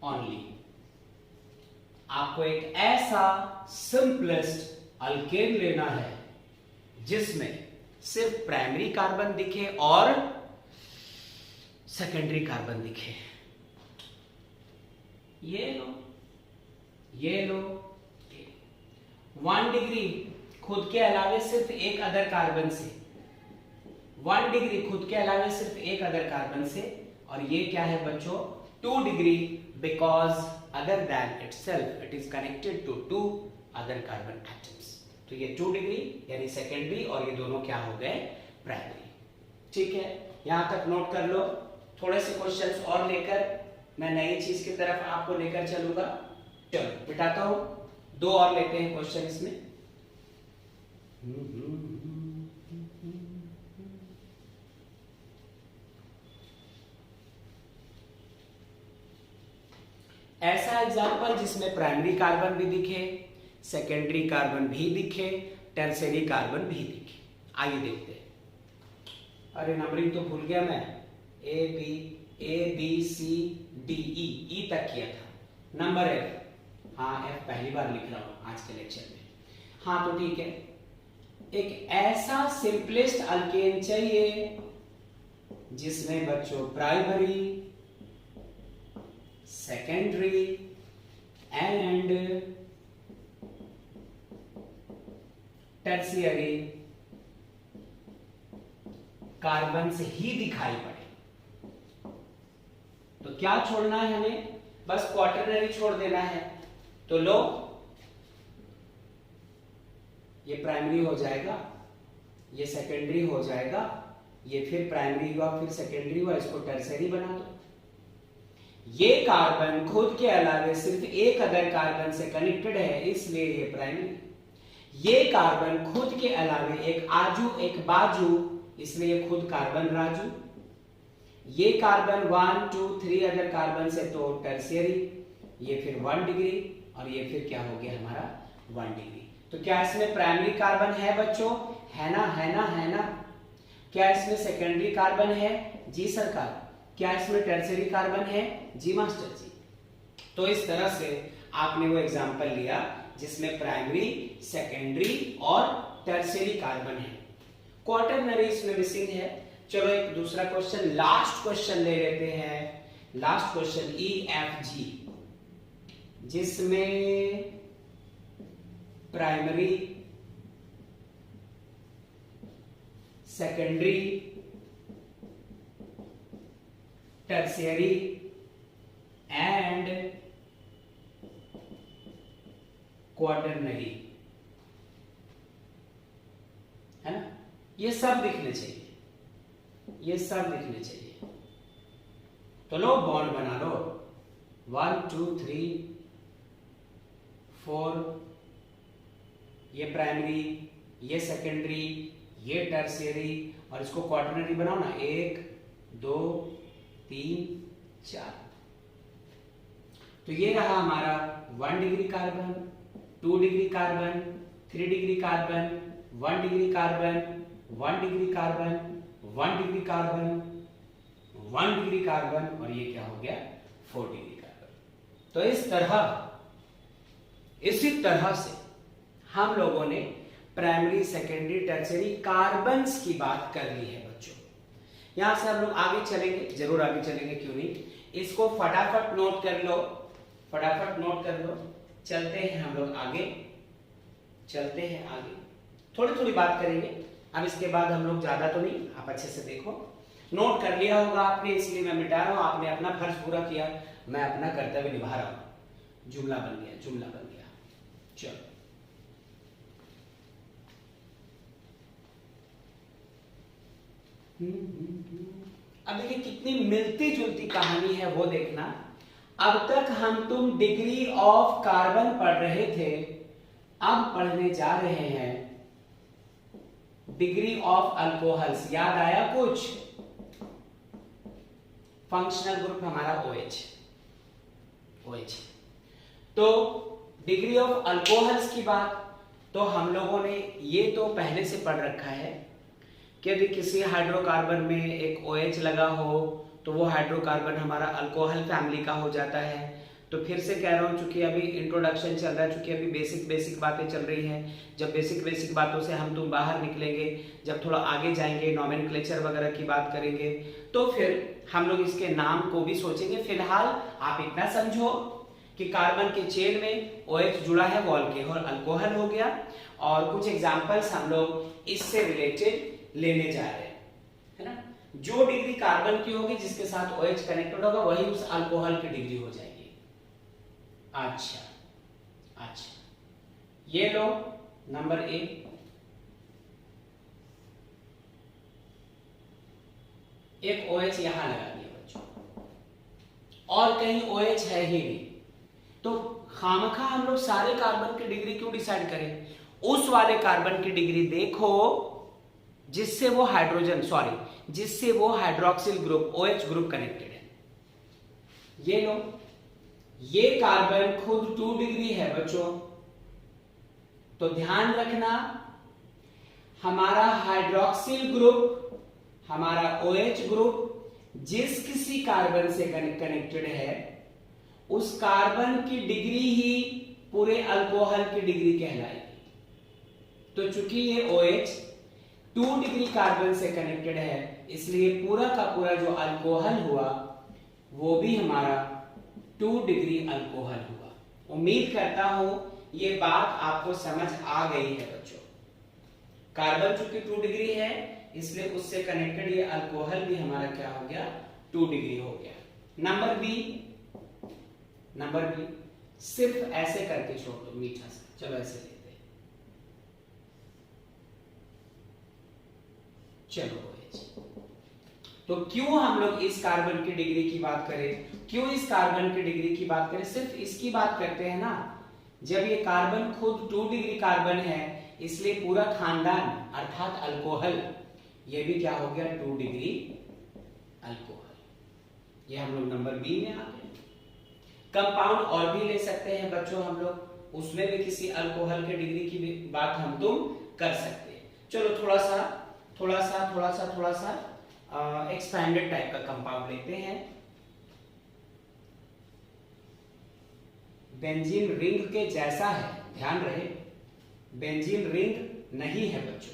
only. आपको एक ऐसा सिंपलेस्ट अल्केन लेना है जिसमें सिर्फ प्राइमरी कार्बन दिखे और सेकेंडरी कार्बन दिखे। ये लो, ये लो, 1 डिग्री खुद के अलावे सिर्फ एक अदर कार्बन से, 1 डिग्री खुद के अलावे सिर्फ एक अदर कार्बन से, और ये क्या है बच्चों 2 degree, because other than itself it is connected to 2 other carbon atoms. तो ये 2 डिग्री यानी सेकेंडरी, और ये दोनों क्या हो गए प्राइमरी। ठीक है, यहां तक नोट कर लो। थोड़े से क्वेश्चंस और लेकर मैं नई चीज की तरफ आपको लेकर चलूंगा। चलो बिठाता हूं, 2 और लेते हैं क्वेश्चन इसमें। ऐसा एग्जाम्पल जिसमें प्राइमरी कार्बन भी दिखे, सेकेंडरी कार्बन भी दिखे, टर्शियरी कार्बन भी दिखे। आइए देखते हैं। अरे नंबरिंग तो भूल गया मैं, A B C D E तक किया था। नंबर एफ, हाँ एफ पहली बार लिख रहा हूं आज के लेक्चर में। हाँ तो ठीक है, एक ऐसा सिंपलेस्ट अल्केन चाहिए जिसमें बच्चों primary, secondary and tertiary carbon से ही दिखाई पड़े। तो क्या छोड़ना है हमें, बस क्वाटरनरी छोड़ देना है। तो लो, ये प्राइमरी हो जाएगा, ये सेकेंडरी हो जाएगा, ये फिर प्राइमरी हुआ, फिर सेकेंडरी हुआ, इसको टर्शियरी बना दो। ये कार्बन खुद के अलावे सिर्फ एक अदर कार्बन से कनेक्टेड है, इसलिए ये प्राइमरी। ये कार्बन खुद के अलावे एक आजू एक बाजू, इसलिए ये खुद कार्बन राजू। ये कार्बन 1 2 3 अदर कार्बन से तो टर्शियरी, ये फिर 1 डिग्री, और ये फिर क्या हो गया हमारा 1 डिग्री। तो क्या इसमें प्राइमरी कार्बन है बच्चों, है ना, है ना, है ना। क्या इसमें सेकेंडरी कार्बन है, जी सरकार। क्या इसमें टर्शियरी कार्बन है, जी मास्टर जी। तो इस तरह से आपने वो एग्जांपल लिया जिसमें प्राइमरी, सेकेंडरी और टर्शियरी कार्बन है। क्वाटरनरी इसमें मिसिंग है। चलो एक दूसरा क्वेश्चन, लास्ट क्वेश्चन ले लेते हैं। Last question E F G, जिसमें primary, secondary, tertiary and quaternary है ना, ये सब दिखने चाहिए, ये सब दिखने चाहिए। तो लो बॉन्ड बना लो, 1 2 3 4, ये प्राइमरी, ये सेकेंडरी, ये टर्शियरी, और इसको क्वार्टरनरी बनाओ ना, 1 2 3 4। तो ये रहा हमारा 1 degree carbon, 2 degree carbon, 3 degree carbon, 1 degree carbon, 1 degree carbon, 1 degree carbon, 1 degree carbon, और ये क्या हो गया 4 डिग्री कार्बन। तो इसी तरह से हम लोगों ने प्राइमरी, सेकेंडरी, टर्शियरी कार्बन्स की बात कर ली है बच्चों। यहां से हम लोग आगे चलेंगे, जरूर आगे चलेंगे, क्यों नहीं। इसको फटाफट नोट कर लो, फटाफट नोट कर लो। चलते हैं हम लोग आगे, चलते हैं आगे, थोड़ी थोड़ी बात करेंगे। अब इसके बाद हम लोग ज्यादा तो नहीं, आप अच्छे से देखो, नोट कर लिया होगा आपने, इसलिए मैं मिटा रहा हूं। आपने अपना फर्ज पूरा किया, मैं अपना कर्तव्य निभा रहा हूं। जुमला बन गया, जुमला बन गया। चलो अब देखिए कितनी मिलती जुलती कहानी है वो देखना। अब तक हम तुम डिग्री ऑफ कार्बन पढ़ रहे थे, अब पढ़ने जा रहे हैं डिग्री ऑफ अल्कोहल्स। याद आया कुछ? फंक्शनल ग्रुप हमारा OH। तो डिग्री ऑफ अल्कोहल्स की बात तो हम लोगों ने ये तो पहले से पढ़ रखा है कि यदि किसी हाइड्रोकार्बन में एक OH लगा हो तो वो हाइड्रोकार्बन हमारा अल्कोहल फैमिली का हो जाता है। तो फिर से कह रहा हूं, चूंकि अभी इंट्रोडक्शन चल रहा है, चूंकि अभी बेसिक बातें चल रही हैं, जब बेसिक बातों से हम तुम बाहर निकलेंगे, जब थोड़ा आगे जाएंगे, नॉमेनक्लेचर वगैरह की बात करेंगे, तो फिर हम लोग इसके नाम को भी सोचेंगे। फिलहाल आप इतना समझो कि कार्बन के चेन में OH जुड़ा है, वो अल्कोहल हो गया। और कुछ एग्जाम्पल्स हम लोग इससे रिलेटेड लेने जा रहे हैं, है ना। जो डिग्री कार्बन की होगी जिसके साथ OH कनेक्टेड होगा वही उस अल्कोहल की डिग्री हो जाएगी। अच्छा, ये लो नंबर 1। एक OH यहां लगा दिया बच्चों, और कहीं OH है ही नहीं, तो खामखा हम लोग सारे कार्बन की डिग्री क्यों डिसाइड करें? उस वाले कार्बन की डिग्री देखो जिससे वो hydroxyl group OH group connected है। ये लो, ये कार्बन खुद 2 डिग्री है बच्चों। तो ध्यान रखना, हमारा हाइड्रोक्सिल ग्रुप, हमारा OH ग्रुप जिस किसी कार्बन से कनेक्टेड है उस कार्बन की डिग्री ही पूरे अल्कोहल की डिग्री कहलाएगी। तो चूंकि ये OH 2 डिग्री कार्बन से कनेक्टेड है, इसलिए पूरा का पूरा जो अल्कोहल हुआ वो भी हमारा 2 डिग्री अल्कोहल हुआ। उम्मीद करता हूं ये बात आपको समझ आ गई है बच्चों। कार्बन चूंकि 2 डिग्री है, इसलिए उससे कनेक्टेड ये अल्कोहल भी हमारा क्या हो गया 2 डिग्री हो गया। नंबर बी सिर्फ ऐसे करके छोड़ दो मीठा सा, चलो ऐसे लेते हैं। चलो तो क्यों हम लोग इस कार्बन की डिग्री की बात करें, क्यों इस कार्बन की डिग्री की बात करें? सिर्फ इसकी बात करते हैं ना, जब ये कार्बन खुद 2 डिग्री कार्बन है, इसलिए पूरा खानदान अर्थात अल्कोहल ये भी क्या हो गया 2 डिग्री अल्कोहल। ये हम लोग नंबर बी में आ गए। कंपाउंड और भी ले सकते हैं बच्चों हम लोग, उसमें भी किसी अल्कोहल के डिग्री की बात हम तुम कर सकते हैं। चलो थोड़ा सा एक्सपैंडेड टाइप का कंपाउंड लेते हैं। बेंजीन रिंग के जैसा है, ध्यान रहे बेंजीन रिंग नहीं है बच्चों।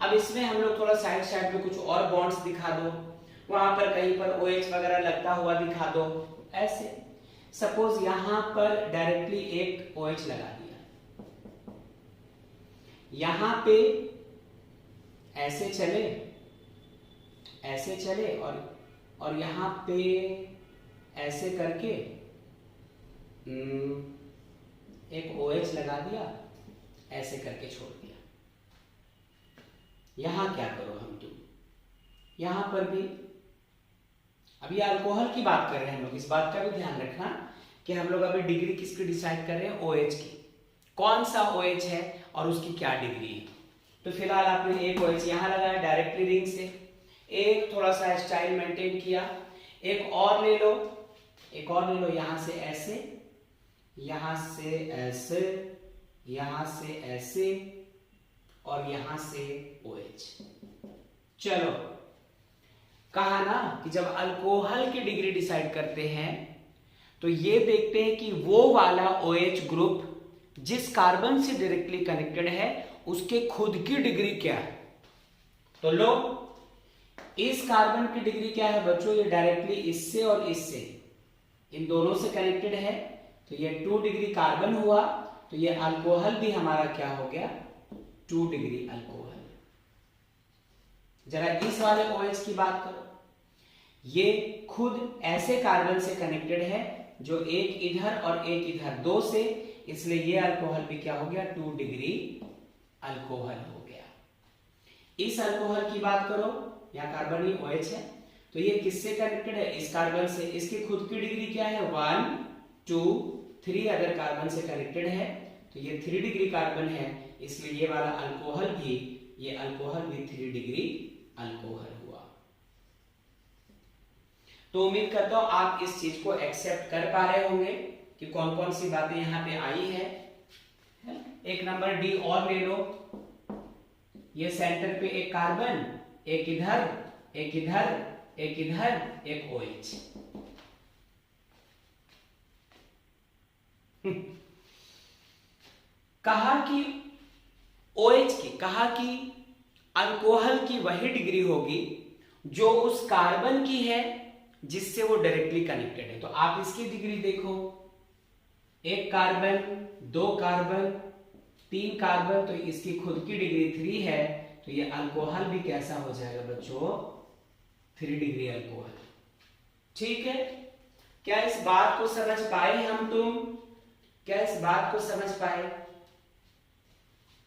अब इसमें हम लोग थोड़ा साइड में कुछ और बॉन्ड्स दिखा दो, वहां पर कहीं पर OH वगैरह लगता हुआ दिखा दो। ऐसे सपोज यहां पर डायरेक्टली एक OH लगा दिया, यहां पे ऐसे चले और यहां पे ऐसे करके एक OH लगा दिया, ऐसे करके छोड़ दिया। यहां क्या करो हम तुम, यहां पर भी अभी अल्कोहल की बात कर रहे हैं हम लोग, इस बात का भी ध्यान रखना कि हम लोग अभी डिग्री किसकी डिसाइड कर रहे हैं, OH की। कौन सा OH है और उसकी क्या डिग्री है। तो फिलहाल आपने एक OH यहाँ लगाया डायरेक्टली रिंग से, एक थोड़ा सा स्टाइल मेंटेन किया, एक और ले लो, एक और ले लो, यहां से ऐसे, यहां से ऐसे, यहां से ऐसे और यहां से OH। चलो, कहा ना कि जब अल्कोहल की डिग्री डिसाइड करते हैं तो ये देखते हैं कि वो वाला OH ग्रुप जिस कार्बन से डायरेक्टली कनेक्टेड है उसके खुद की डिग्री क्या है। तो लो, इस कार्बन की डिग्री क्या है बच्चों, ये डायरेक्टली इससे और इससे, इन दोनों से कनेक्टेड है, तो ये 2 डिग्री कार्बन हुआ, तो ये अल्कोहल भी हमारा क्या हो गया, 2 डिग्री अल्कोहल। जरा इस वाले OH की बात करो, ये खुद ऐसे कार्बन से कनेक्टेड है जो एक इधर और एक इधर, 2 से, इसलिए ये अल्कोहल भी क्या हो गया, 2 डिग्री अल्कोहल हो गया। इस अल्कोहल की बात करो, यहाँ कार्बन ही OH है, तो ये किससे कनेक्टेड है, इस कार्बन से, इसकी खुद की डिग्री क्या है, 1 2 3 अगर कार्बन से कनेक्टेड है तो ये 3 डिग्री कार्बन है, इसलिए ये वाला अल्कोहल भी, ये अल्कोहल भी 3 डिग्री अल्कोहल हुआ। तो उम्मीद करता हूं आप इस चीज को एक्सेप्ट कर पा रहे होंगे कि कौन कौन सी बातें यहां पे आई है। एक नंबर डी और ले लो, ये सेंटर पे एक कार्बन, एक इधर, एक इधर, एक इधर, एक OH। कहा कि OH की, कहा कि अल्कोहल की वही डिग्री होगी जो उस कार्बन की है जिससे वो डायरेक्टली कनेक्टेड है। तो आप इसकी डिग्री देखो, एक कार्बन, 2 कार्बन, 3 कार्बन, तो इसकी खुद की डिग्री 3 है, तो ये अल्कोहल भी कैसा हो जाएगा बच्चों, 3 डिग्री अल्कोहल। ठीक है, क्या इस बात को समझ पाए हम तुम, क्या इस बात को समझ पाए,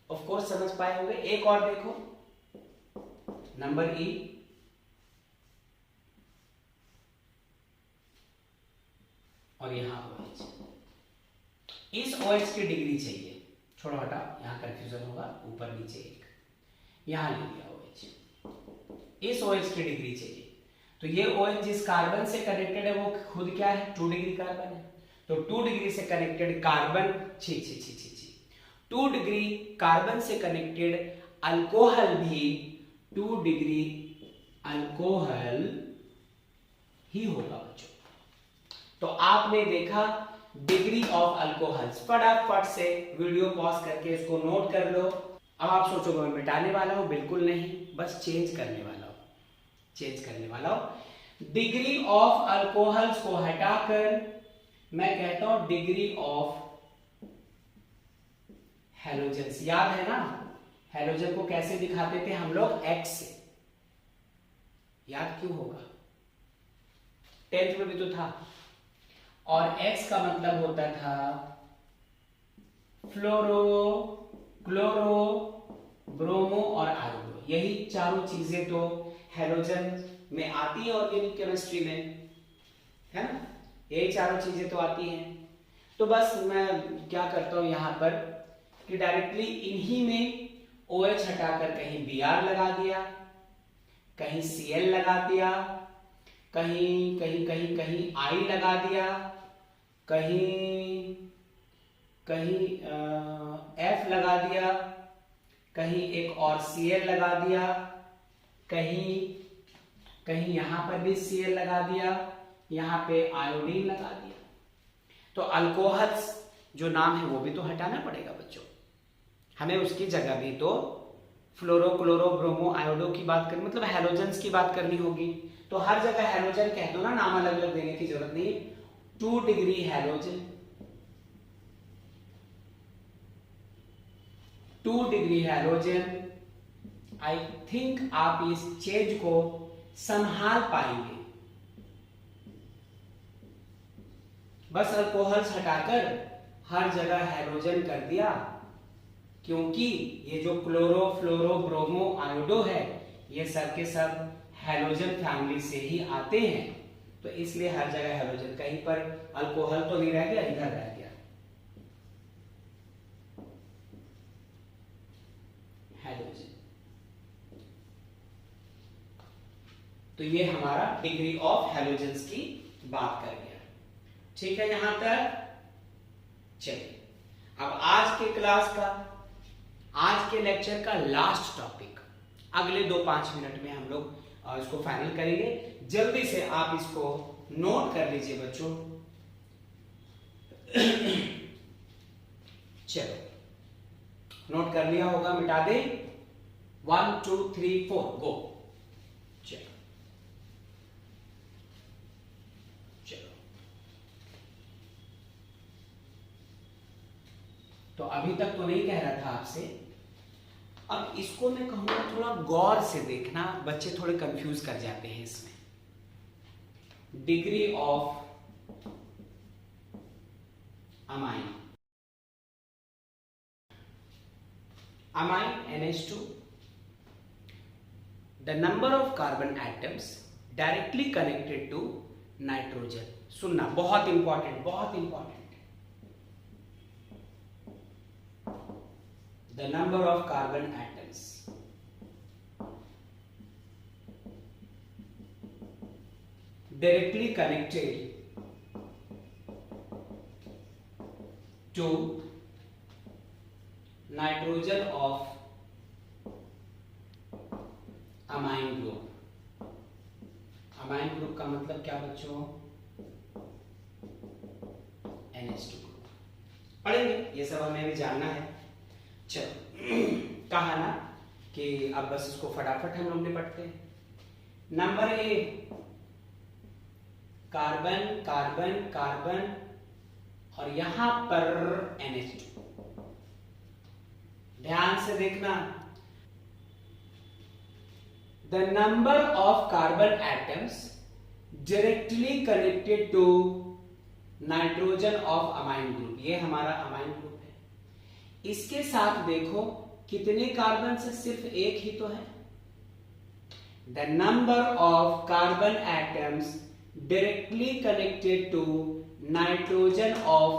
ऑफ कोर्स समझ पाए होंगे। एक और देखो, नंबर ई, और यहां OH, इस OH की डिग्री चाहिए, छोड़ो हटा, यहां कंफ्यूजन होगा, ऊपर नीचे एक, यहां ले लिया OH, इस OH की डिग्री चाहिए। तो ये OH जिस कार्बन से कनेक्टेड है वो खुद क्या है, 2 डिग्री कार्बन है, तो 2 डिग्री से कनेक्टेड कार्बन, 2 डिग्री कार्बन से कनेक्टेड अल्कोहल भी 2 डिग्री अल्कोहल ही होगा बच्चों। तो आपने देखा डिग्री ऑफ अल्कोहल्स, फटाफट से वीडियो पॉज करके इसको नोट कर लो। अब आप सोचोगे मैं मिटाने वाला हूं, बिल्कुल नहीं, बस चेंज करने वाला हूं, चेंज करने वाला हूं। डिग्री ऑफ अल्कोहल्स को हटाकर मैं कहता हूं डिग्री ऑफ हैलोजेंस। याद है ना, हैलोजन को कैसे दिखाते थे हम लोग, X से, याद क्यों होगा, 10th में भी तो था। और X का मतलब होता था फ्लोरो, क्लोरो, ब्रोमो और आयोडो। यही चारों चीजें तो हैलोजन में आती है ऑर्गेनिक केमिस्ट्री में, है ना, यही चारों चीजें तो आती हैं। तो बस मैं क्या करता हूं यहां पर कि डायरेक्टली इन्हीं में OH हटाकर कहीं Br लगा दिया, कहीं Cl लगा दिया, कहीं कहीं कहीं कहीं I लगा दिया, कहीं कहीं F लगा दिया, कहीं एक और Cl लगा दिया, कहीं कहीं यहां पर भी Cl लगा दिया, यहां पे आयोडीन लगा दिया। तो अल्कोहल्स जो नाम है वो भी तो हटाना पड़ेगा बच्चों, हमें उसकी जगह भी तो फ्लोरो, क्लोरो, ब्रोमो, आयोडो की बात करनी, मतलब हैलोजेंस की बात करनी होगी। तो हर जगह हैलोजन कह दो ना, नाम अलग अलग देने की जरूरत नहीं। 2 degree halogen, 2 degree halogen. I think आप इस चेंज को संभाल पाएंगे। बस अल्कोहल्स हटाकर हर जगह हैलोजन कर दिया, क्योंकि ये जो क्लोरो, फ्लोरो, ब्रोमो, आयोडो है, ये सब के सब हैलोजन फैमिली से ही आते हैं। तो इसलिए हर जगह हैलोजन, कहीं पर अल्कोहल तो नहीं रह गया, इधर रह गया हैलोजन। तो ये हमारा डिग्री ऑफ हैलोजेंस की बात कर गया। ठीक है यहां तक। चलिए अब आज के क्लास का, आज के लेक्चर का लास्ट टॉपिक, अगले 2-5 मिनट में हम लोग इसको फाइनल करेंगे। जल्दी से आप इसको नोट कर लीजिए बच्चों। चलो नोट कर लिया होगा, मिटा दे। 1 2 3 4 गो। चलो चलो तो अभी तक तो नहीं कह रहा था आपसे, अब इसको मैं कहूंगा थोड़ा गौर से देखना, बच्चे थोड़े कंफ्यूज कर जाते हैं इसमें। Degree of amine, amine NH2, the number of carbon atoms directly connected to nitrogen. सुनना बहुत इंपॉर्टेंट, बहुत important. The number of carbon atoms directly connected to nitrogen of amine group। amine group का मतलब क्या बच्चों? NH2 group. पढ़ेंगे ये सब, हमें भी जानना है। चलो कहा ना कि अब बस इसको फटाफट हम लोग निपटते हैं। Number A, carbon carbon carbon और यहां पर NH2। ध्यान से देखना, the number of carbon atoms directly connected to nitrogen of amine group. ये हमारा अमाइन ग्रुप है। इसके साथ देखो कितने कार्बन से, सिर्फ एक ही तो है। The number of carbon atoms directly connected to nitrogen of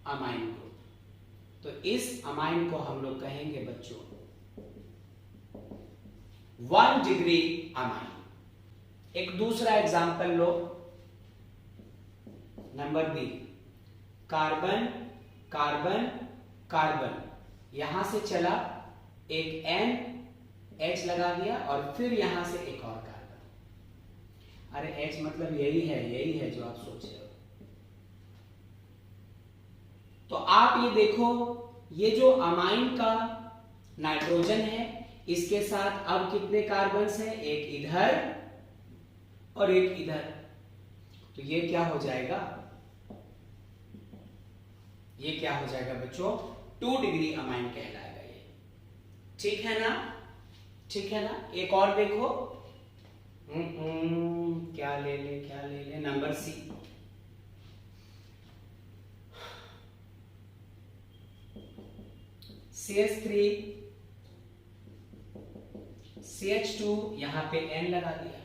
amine group. तो इस अमाइन को हम लोग कहेंगे बच्चों 1 डिग्री अमाइन। एक दूसरा एग्जांपल लो, number B, carbon carbon carbon, यहां से चला एक NH लगा दिया और फिर यहां से एक और कार्बन। अरे H मतलब यही है जो आप सोच रहे हो। तो आप ये देखो, ये जो अमाइन का नाइट्रोजन है, इसके साथ अब कितने कार्बन्स हैं? एक इधर और एक इधर। तो ये क्या हो जाएगा? ये क्या हो जाएगा बच्चों? 2 डिग्री अमाइन कहलाएगा ये। ठीक है ना? ठीक है ना? एक और देखो, क्या ले ले, नंबर सी, CH3 CH2, यहां पे N लगा दिया,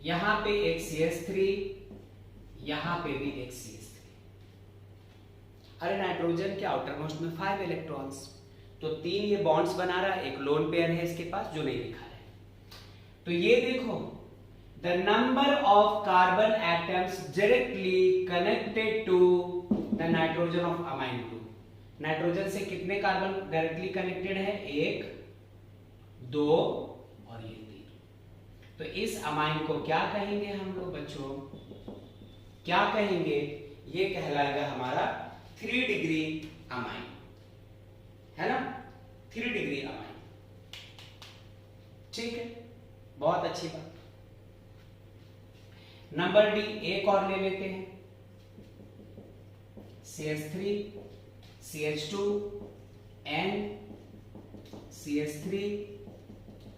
यहां पे एक CH3, यहां पे भी एक CH3। अरे नाइट्रोजन के आउटर मोस्ट में 5 इलेक्ट्रॉन्स, तो 3 ये बॉन्ड्स बना रहा है, एक लोन पेयर है इसके पास जो नहीं लिखा है। तो ये देखो, the number of carbon atoms directly connected to the nitrogen of amine group. Nitrogen से कितने कार्बन डायरेक्टली कनेक्टेड है? 1 2 और ये 3। तो इस अमाइन को क्या कहेंगे हम लोग बच्चों? क्या कहेंगे? ये कहलाएगा हमारा 3 डिग्री अमाइन, है ना? 3 डिग्री अमाइन। ठीक है, बहुत अच्छी बात। नंबर डी, एक और ले लेते हैं, CH3 CH2 N CH3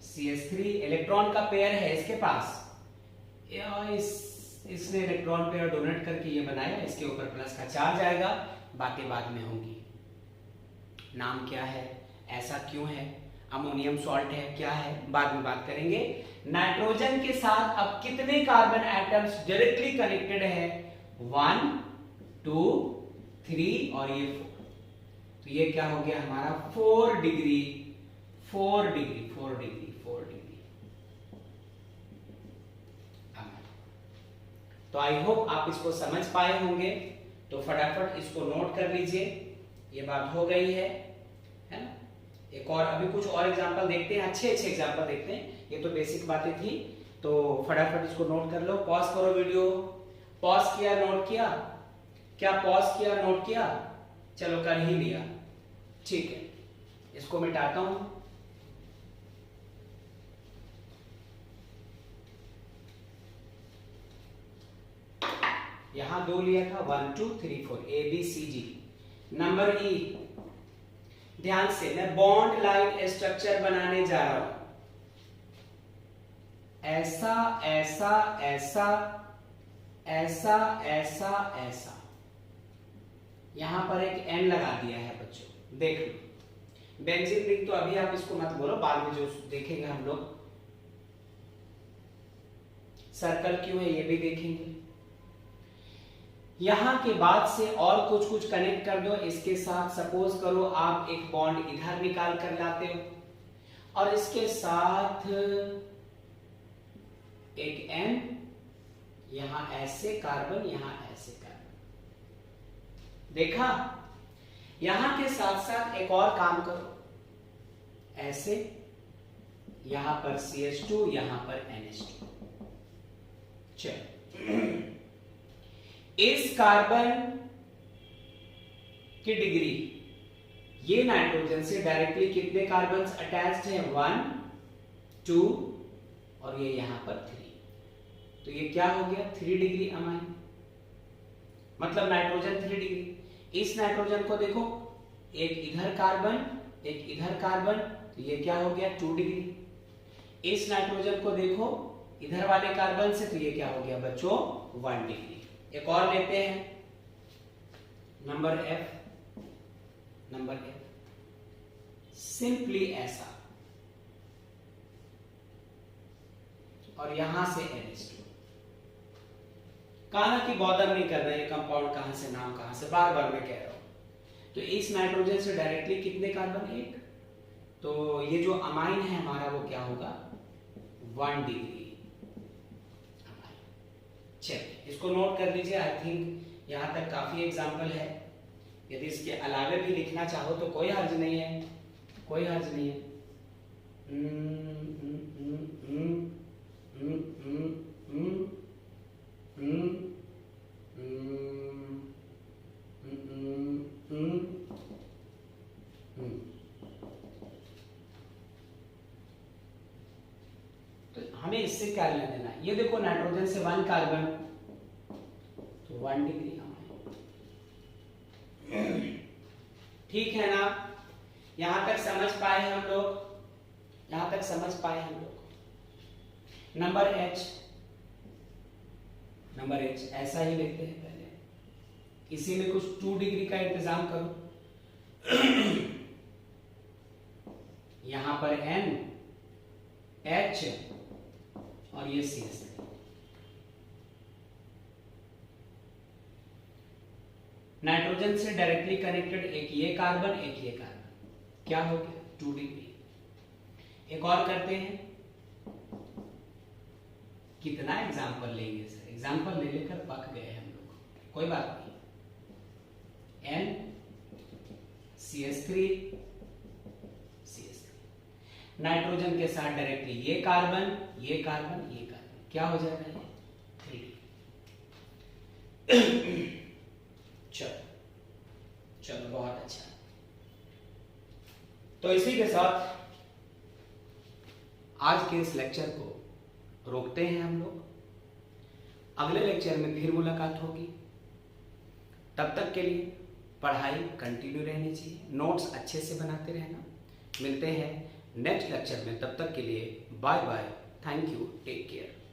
CH3, electron का पेयर है इसके पास, इसने इलेक्ट्रॉन पेयर डोनेट करके ये बनाया, इसके ऊपर प्लस का चार्ज आएगा, बातें बाद में होंगी। नाम क्या है, ऐसा क्यों है, अमोनियम सॉल्ट है, क्या है, बाद में बात करेंगे। नाइट्रोजन के साथ अब कितने कार्बन एटम्स डायरेक्टली कनेक्टेड है? 1 2 3 और ये 4। तो ये क्या हो गया हमारा 4 डिग्री 4 डिग्री 4 डिग्री 4 डिग्री। तो आई होप आप इसको समझ पाए होंगे, तो फटाफट इसको नोट कर लीजिए। ये बात हो गई है ना। एक और अभी कुछ और एग्जांपल देखते हैं, अच्छे अच्छे एग्जांपल देखते हैं। ये तो बेसिक बातें थी, तो फटाफट इसको नोट कर लो। पॉज करो वीडियो, पॉज किया नोट किया, क्या पॉज किया नोट किया? चलो कर ही लिया, ठीक है। इसको मिटाता हूं। यहां 2 लिया था, 1 2 3 4 ABCD। नंबर ई, ध्यान से मैं बॉन्ड लाइन स्ट्रक्चर बनाने जा रहा हूं। ऐसा ऐसा ऐसा ऐसा ऐसा ऐसा, यहां पर एक एन लगा दिया है बच्चों, देख लो। बेंजीन रिंग तो अभी आप इसको मत बोलो, बाद में जो देखेंगे हम लोग। सर्कल क्यों है ये भी देखेंगे। यहां के बाद से और कुछ कुछ कनेक्ट कर दो इसके साथ। सपोज करो आप एक बॉन्ड इधर निकाल कर लाते हो और इसके साथ एक एन, यहां ऐसे कार्बन, यहां ऐसे कार्बन। देखा? यहां के साथ साथ एक और काम करो, ऐसे यहां पर CH2, यहां पर NH2। चलो, इस कार्बन की डिग्री, ये नाइट्रोजन से डायरेक्टली कितने कार्बन अटैच्ड हैं? 1 2 और ये यहां पर 3। तो ये क्या हो गया? 3 डिग्री अमाइन, मतलब नाइट्रोजन 3 डिग्री। इस नाइट्रोजन को देखो, एक इधर कार्बन एक इधर कार्बन, तो ये क्या हो गया? 2 डिग्री। इस नाइट्रोजन को देखो इधर वाले कार्बन से, तो ये क्या हो गया बच्चों? 1 डिग्री। एक और लेते हैं, number F। Number F simply ऐसा, और यहां से NH2। कहा कि बॉदर नहीं करना ये कंपाउंड कहां से, नाम कहां से, बार बार मैं कह रहा हूं। तो इस नाइट्रोजन से डायरेक्टली कितने कार्बन? 1। तो ये जो अमाइन है हमारा वो क्या होगा? 1 डिग्री। चलिए इसको नोट कर लीजिए। आई थिंक यहां तक काफी एग्जाम्पल है। यदि इसके अलावे भी लिखना चाहो तो कोई हर्ज नहीं है, कोई हर्ज नहीं है। तो हमें इससे क्या लेना देना है? ये देखो नाइट्रोजन से 1 कार्बन, तो 1 डिग्री। ठीक है ना? यहां तक समझ पाए हम लोग? यहां तक समझ पाए हम लोग? नंबर H, नंबर H ऐसा ही लिखते हैं पहले, इसी में कुछ 2 डिग्री का इंतजाम करो। यहां पर N H और ये CH3। नाइट्रोजन से डायरेक्टली कनेक्टेड एक ये कार्बन एक ये कार्बन, क्या हो गया? 2 डिग्री। एक और करते हैं। कितना एग्जाम्पल लेंगे सर? एग्जाम्पल ले लेकर पक गए हम लोग, कोई बात नहीं। N CH3 CH3, नाइट्रोजन के साथ डायरेक्टली ये कार्बन ये कार्बन ये कार्बन, क्या हो जाएगा? ये 3। चलो चलो, बहुत अच्छा। तो इसी के साथ आज के इस लेक्चर को रोकते हैं हम लोग। अगले लेक्चर में फिर मुलाकात होगी। तब तक के लिए पढ़ाई कंटिन्यू रहनी चाहिए, नोट्स अच्छे से बनाते रहना। मिलते हैं नेक्स्ट लेक्चर में, तब तक के लिए bye bye, thank you, take care.